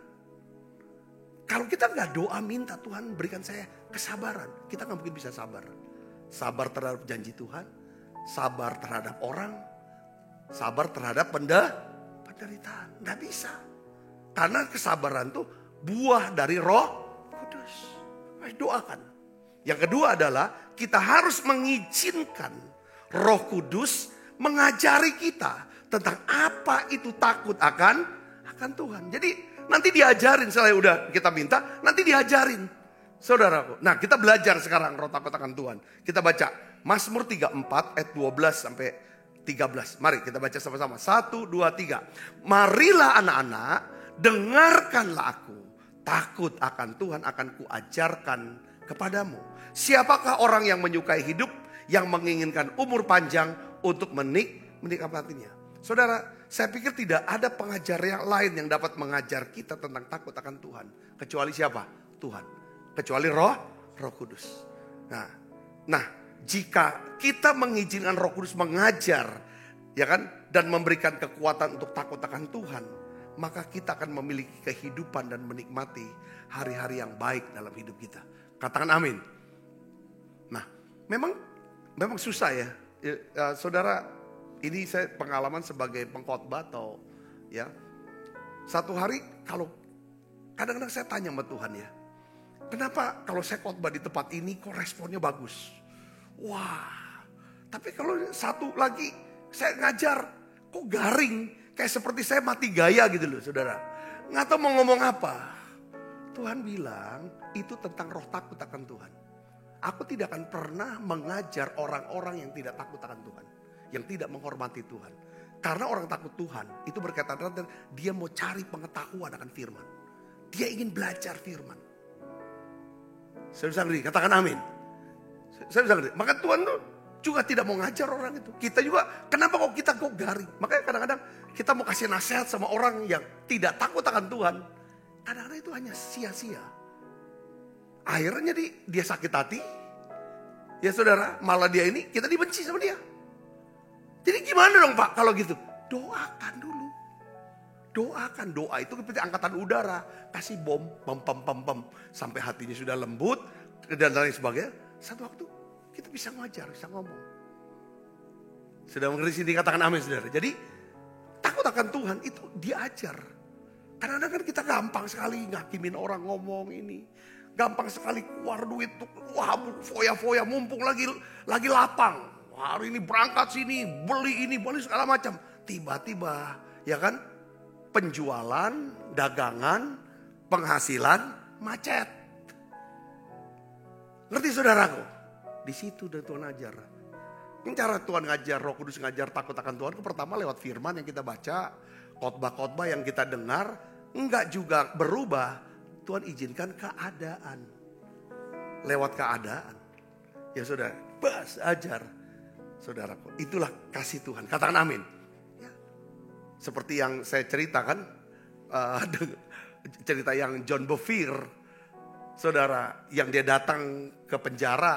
Kalau kita gak doa minta Tuhan berikan saya kesabaran. Kita gak mungkin bisa sabar. Sabar terhadap janji Tuhan. Sabar terhadap orang. Sabar terhadap penderitaan. Gak bisa. Karena kesabaran itu buah dari Roh Kudus. Doakan. Yang kedua adalah kita harus mengizinkan Roh Kudus mengajari kita tentang apa itu takut akan Tuhan. Jadi nanti diajarin setelah udah kita minta, nanti diajarin. Saudaraku. Nah, kita belajar sekarang roh takut akan Tuhan. Kita baca Mazmur 34 ayat 12 sampai 13. Mari kita baca sama-sama. 1, 2, 3. Marilah anak-anak, dengarkanlah aku. Takut akan Tuhan akan kuajarkan kepadamu. Siapakah orang yang menyukai hidup, yang menginginkan umur panjang untuk menikmatinya. Saudara, saya pikir tidak ada pengajar yang lain yang dapat mengajar kita tentang takut akan Tuhan. Kecuali siapa? Tuhan. kecuali Roh Kudus. Nah, jika kita mengizinkan Roh Kudus mengajar, ya kan, dan memberikan kekuatan untuk takut akan Tuhan, maka kita akan memiliki kehidupan dan menikmati hari-hari yang baik dalam hidup kita. Katakan amin. Nah, memang susah ya. Saudara, ini saya pengalaman sebagai pengkhotbah atau ya. Satu hari kalau kadang-kadang saya tanya sama Tuhan ya, kenapa kalau saya khotbah di tempat ini kok responnya bagus? Wah, tapi kalau satu lagi saya ngajar kok garing, kayak seperti saya mati gaya gitu loh saudara. Nggak tahu mau ngomong apa. Tuhan bilang itu tentang roh takut akan Tuhan. Aku tidak akan pernah mengajar orang-orang yang tidak takut akan Tuhan, yang tidak menghormati Tuhan. Karena orang takut Tuhan itu berkaitan dengan dia mau cari pengetahuan akan firman. Dia ingin belajar firman. Saya bisa ngerti, katakan amin. Saya bisa ngerti. Maka Tuhan tuh juga tidak mau ngajar orang itu. Kita juga, kenapa kita kok garing? Makanya kadang-kadang kita mau kasih nasihat sama orang yang tidak takut akan Tuhan. Kadang-kadang itu hanya sia-sia. Akhirnya dia sakit hati. Ya saudara, malah dia ini kita dibenci sama dia. Jadi gimana dong Pak kalau gitu? Doakan dulu. Doakan, doa itu seperti angkatan udara. Kasih bom, pem. Sampai hatinya sudah lembut dan lain sebagainya. Satu waktu kita bisa ngajar, bisa ngomong. Sudah mengerti sini, katakan amin saudara. Jadi takut akan Tuhan itu diajar. Kadang-kadang kan kita gampang sekali ngakimin orang ngomong ini. Gampang sekali keluar duit tuh, wah foya-foya mumpung lagi lapang. Hari ini berangkat sini, beli ini, beli segala macam. Tiba-tiba, ya kan, penjualan, dagangan, penghasilan, macet. Ngerti saudaraku? Di situ dan Tuhan ajar. Cara Tuhan ngajar, Roh Kudus ngajar takut akan Tuhan. Pertama lewat firman yang kita baca, khotbah-khotbah yang kita dengar, enggak juga berubah. Tuhan izinkan keadaan. Lewat keadaan. Ya saudara, ajar. Saudaraku, itulah kasih Tuhan. Katakan amin. Ya. Seperti yang saya ceritakan, cerita yang John Bevere, saudara, yang dia datang ke penjara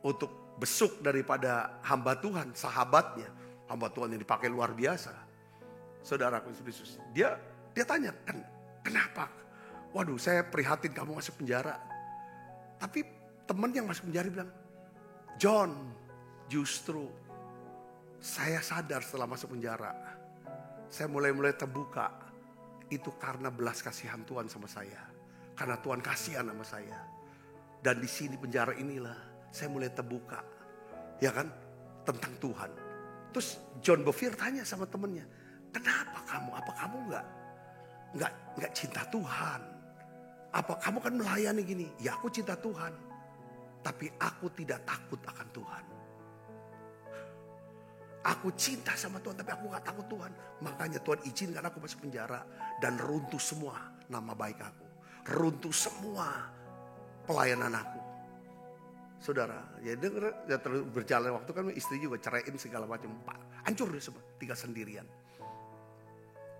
untuk besuk daripada hamba Tuhan, sahabatnya. Hamba Tuhan yang dipakai luar biasa. Saudaraku Yesus, dia tanya, kenapa? Waduh, saya prihatin kamu masuk penjara. Tapi teman yang masuk penjara bilang, John, justru saya sadar setelah masuk penjara, saya mulai terbuka. Itu karena belas kasihan Tuhan sama saya. Karena Tuhan kasihan sama saya. Dan di sini penjara inilah saya mulai terbuka. Ya kan? Tentang Tuhan. Terus John Bevere tanya sama temennya, kenapa kamu? Apa kamu nggak cinta Tuhan? Apa kamu kan melayani gini? Ya aku cinta Tuhan. Tapi aku tidak takut akan Tuhan. Aku cinta sama Tuhan tapi aku gak takut Tuhan. Makanya Tuhan izinkan aku masuk penjara. Dan runtuh semua nama baik aku. Runtuh semua pelayanan aku. Saudara, ya terus berjalan waktu kan istri juga ceraiin segala macam. Hancur dia semua, tinggal sendirian.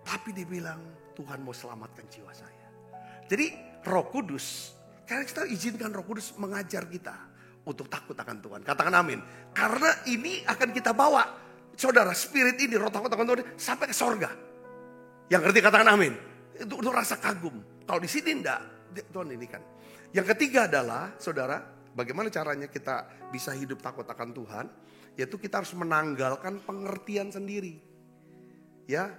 Tapi dia bilang Tuhan mau selamatkan jiwa saya. Jadi Roh Kudus, karena kita izinkan Roh Kudus mengajar kita untuk takut akan Tuhan. Katakan amin. Karena ini akan kita bawa. Saudara, spirit ini, roh takut akan Tuhan sampai ke sorga. Yang ngerti katakan amin. Itu rasa kagum. Kalau di sini enggak, Tuhan ini kan. Yang ketiga adalah, saudara, bagaimana caranya kita bisa hidup takut akan Tuhan? Yaitu kita harus menanggalkan pengertian sendiri. Ya,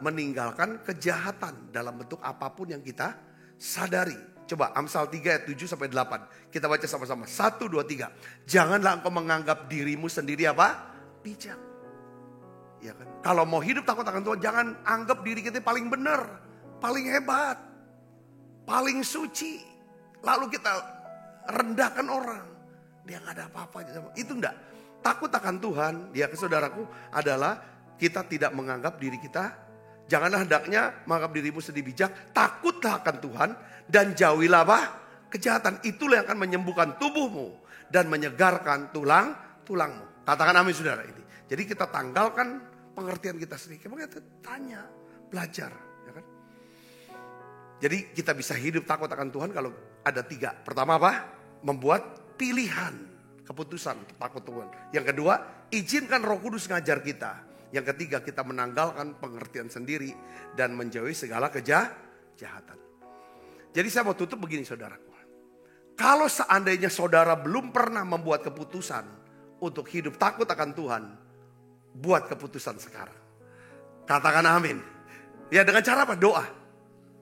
meninggalkan kejahatan dalam bentuk apapun yang kita sadari. Coba Amsal 3 ayat 7 sampai 8. Kita baca sama-sama. 1, 2, 3. Janganlah engkau menganggap dirimu sendiri apa? Bijak. Ya kan? Kalau mau hidup takut akan Tuhan, jangan anggap diri kita paling benar, paling hebat, paling suci. Lalu kita rendahkan orang. Dia nggak ada apa-apa. Itu enggak. Takut akan Tuhan, ya saudaraku, adalah kita tidak menganggap diri kita. Janganlah hendaknya menganggap dirimu sendiri bijak. Takutlah akan Tuhan dan jauhilah apa? Kejahatan. Itulah yang akan menyembuhkan tubuhmu dan menyegarkan tulangmu. Katakan amin saudara ini. Jadi kita tanggalkan pengertian kita sendiri. Makanya kita tanya, belajar. Ya kan? Jadi kita bisa hidup takut akan Tuhan kalau ada 3. Pertama apa? Membuat pilihan, keputusan untuk takut Tuhan. Yang kedua, izinkan Roh Kudus ngajar kita. Yang ketiga, kita menanggalkan pengertian sendiri dan menjauhi segala kejahatan. Jadi saya mau tutup begini saudaraku. Kalau seandainya saudara belum pernah membuat keputusan untuk hidup takut akan Tuhan, buat keputusan sekarang. Katakan amin. Ya, dengan cara apa? Doa.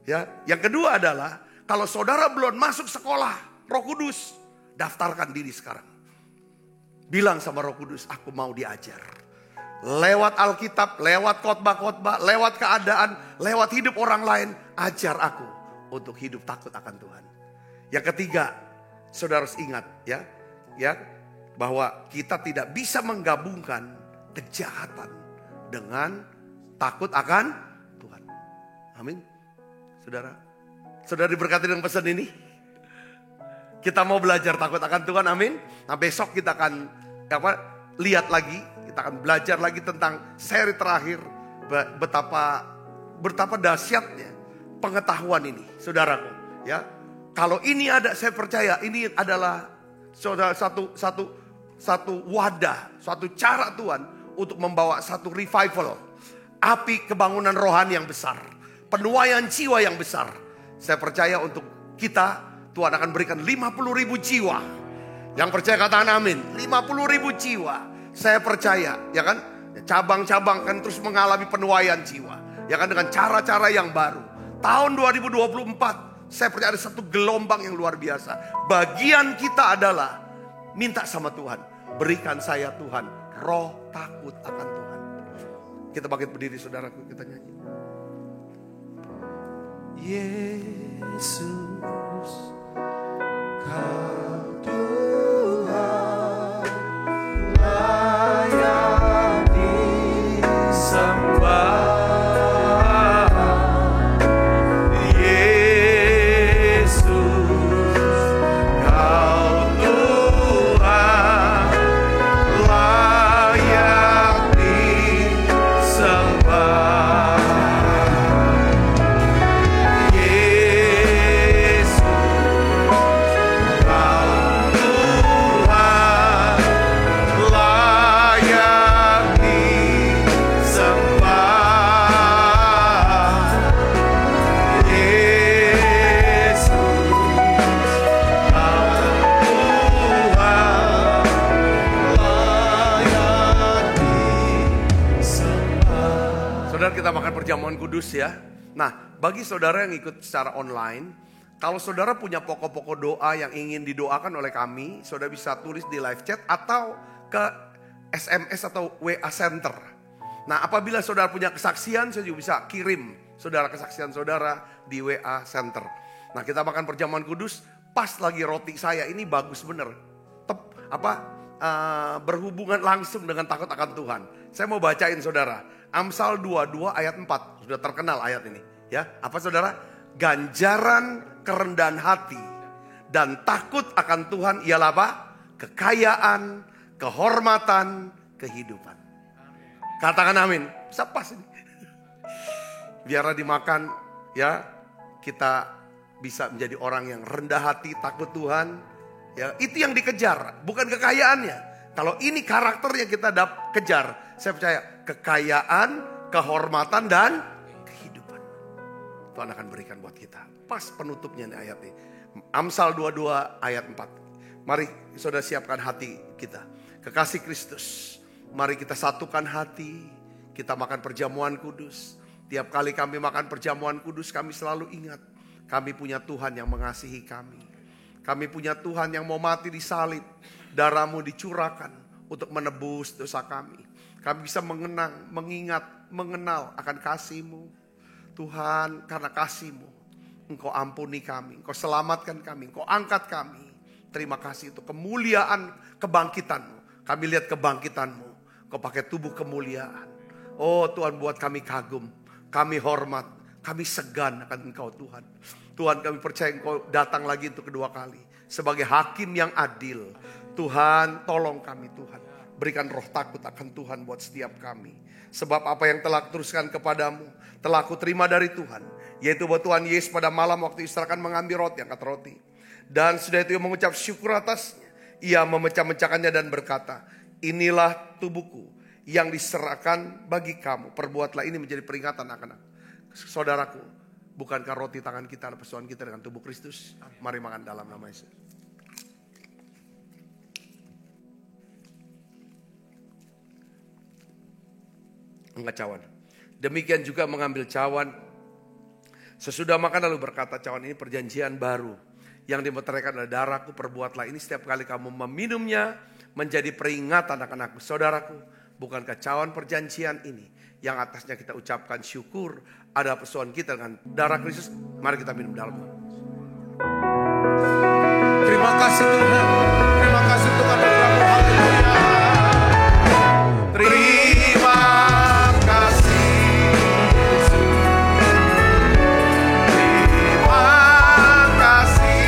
Ya, yang kedua adalah kalau saudara belum masuk sekolah Roh Kudus, daftarkan diri sekarang. Bilang sama Roh Kudus, aku mau diajar. Lewat Alkitab, lewat khotbah-khotbah, lewat keadaan, lewat hidup orang lain, ajar aku untuk hidup takut akan Tuhan. Yang ketiga, saudara harus ingat ya, bahwa kita tidak bisa menggabungkan kejahatan dengan takut akan Tuhan. Amin. Saudara diberkati dengan pesan ini. Kita mau belajar takut akan Tuhan, amin. Nah, besok kita akan lihat lagi, kita akan belajar lagi tentang seri terakhir betapa dahsyatnya pengetahuan ini, saudaraku. Ya, kalau ini ada, saya percaya ini adalah saudara satu wadah, suatu cara Tuhan untuk membawa satu revival, api kebangunan rohani yang besar, penuaian jiwa yang besar. Saya percaya untuk kita, Tuhan akan berikan 50.000 jiwa. Yang percaya katakan amin. 50.000 jiwa. Saya percaya, ya kan? Cabang-cabang kan terus mengalami penuaian jiwa. Ya kan, dengan cara-cara yang baru. Tahun 2024, saya percaya ada satu gelombang yang luar biasa. Bagian kita adalah minta sama Tuhan, berikan saya Tuhan roh takut akan Tuhan. Kita bangkit berdiri saudaraku, kita nyanyi. Yesus, Kau Tuhan, layak disembah. Yesus, Kau Tuhan, layak disembah. Kita makan perjamuan kudus ya. Nah, bagi saudara yang ikut secara online, kalau saudara punya pokok-pokok doa yang ingin didoakan oleh kami, saudara bisa tulis di live chat atau ke SMS atau WA Center. Nah, apabila saudara punya kesaksian, saya juga bisa kirim saudara kesaksian saudara di WA Center. Nah, kita makan perjamuan kudus, pas lagi roti saya ini bagus bener. Berhubungan langsung dengan takut akan Tuhan. Saya mau bacain saudara. Amsal 22 ayat 4. Sudah terkenal ayat ini. Ya, apa saudara? Ganjaran kerendahan hati dan takut akan Tuhan ialah apa? Kekayaan, kehormatan, kehidupan. Katakan amin. Bisa pas ini. Biarlah dimakan ya. Kita bisa menjadi orang yang rendah hati, takut Tuhan. Ya, itu yang dikejar, bukan kekayaannya. Kalau ini karakter yang kita kejar, saya percaya kekayaan, kehormatan dan kehidupan Tuhan akan berikan buat kita. Pas penutupnya nih ayat ini. Amsal 22 ayat 4. Mari saudara siapkan hati kita. Kekasih Kristus, mari kita satukan hati. Kita makan perjamuan kudus. Tiap kali kami makan perjamuan kudus, kami selalu ingat kami punya Tuhan yang mengasihi kami. Kami punya Tuhan yang mau mati di salib. Darahmu dicurahkan untuk menebus dosa kami. Kami bisa mengenal akan kasih-Mu. Tuhan, karena kasih-Mu, Engkau ampuni kami, Engkau selamatkan kami, Engkau angkat kami. Terima kasih untuk kemuliaan kebangkitan-Mu. Kami lihat kebangkitan-Mu. Engkau pakai tubuh kemuliaan. Oh Tuhan, buat kami kagum, kami hormat, kami segan akan Engkau Tuhan. Tuhan, kami percaya Engkau datang lagi untuk kedua kali. Sebagai hakim yang adil. Tuhan, tolong kami Tuhan. Berikan roh takut akan Tuhan buat setiap kami. Sebab apa yang telah kuteruskan kepadamu, telah ku terima dari Tuhan. Yaitu bahwa Tuhan Yesus pada malam waktu Israel mengambil roti, angkat roti. Dan sudah itu ia mengucap syukur atasnya. Ia memecah-mecahkannya dan berkata, inilah tubuhku yang diserahkan bagi kamu. Perbuatlah ini menjadi peringatan akan aku. Saudaraku, bukankah roti tangan kita adalah persoalan kita dengan tubuh Kristus? Mari makan dalam nama Yesus. Angkat cawan. Demikian juga mengambil cawan. Sesudah makan lalu berkata, cawan ini perjanjian baru. Yang dimeteraikan adalah darahku, perbuatlah ini setiap kali kamu meminumnya menjadi peringatan akan aku. Saudaraku, bukankah cawan perjanjian ini yang atasnya kita ucapkan syukur ada persoalan kita dengan darah Kristus? Mari kita minum dalam. Terima kasih Tuhan. Terima kasih Tuhan. Haleluya. Terima kasih Yesus. Terima kasih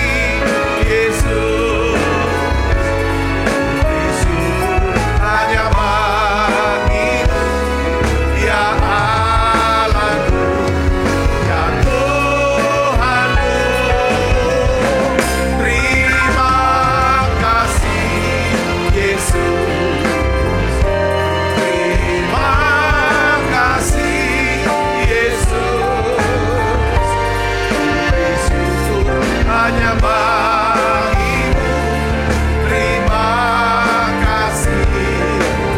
Yesus. Bersyukur hanya bagimu, ya Allahku, ya Tuhanku. Terima kasih Yesus. Terima kasih Yesus. Bersyukur hanya bagimu. Terima kasih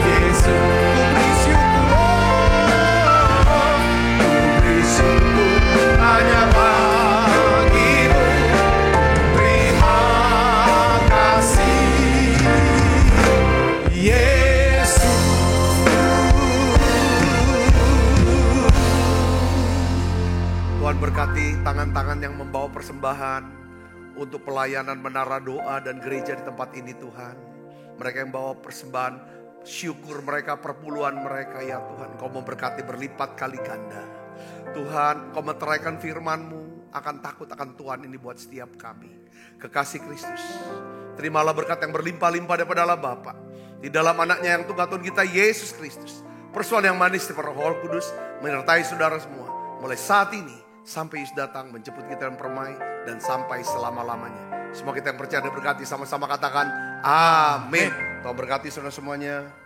Yesus. Bersyukur hanya bagimu. Terima kasih Yesus. Tuhan berkati tangan-tangan yang membawa persembahan untuk pelayanan menara doa dan gereja di tempat ini Tuhan. Mereka yang bawa persembahan syukur mereka, perpuluhan mereka ya Tuhan. Kau memberkati berlipat kali ganda. Tuhan, Kau meteraikan firman-Mu, akan takut akan Tuhan ini buat setiap kami. Kekasih Kristus, terimalah berkat yang berlimpah-limpah daripada Allah Bapa. Di dalam anaknya yang Tuhan kita Yesus Kristus. Persoalan yang manis daripada Roh Kudus menyertai saudara semua. Mulai saat ini sampai Yesus datang menjemput kita dan permai dan sampai selama-lamanya. Semua kita yang percaya dan berkati sama-sama katakan amin. Tuhan berkati saudara semuanya.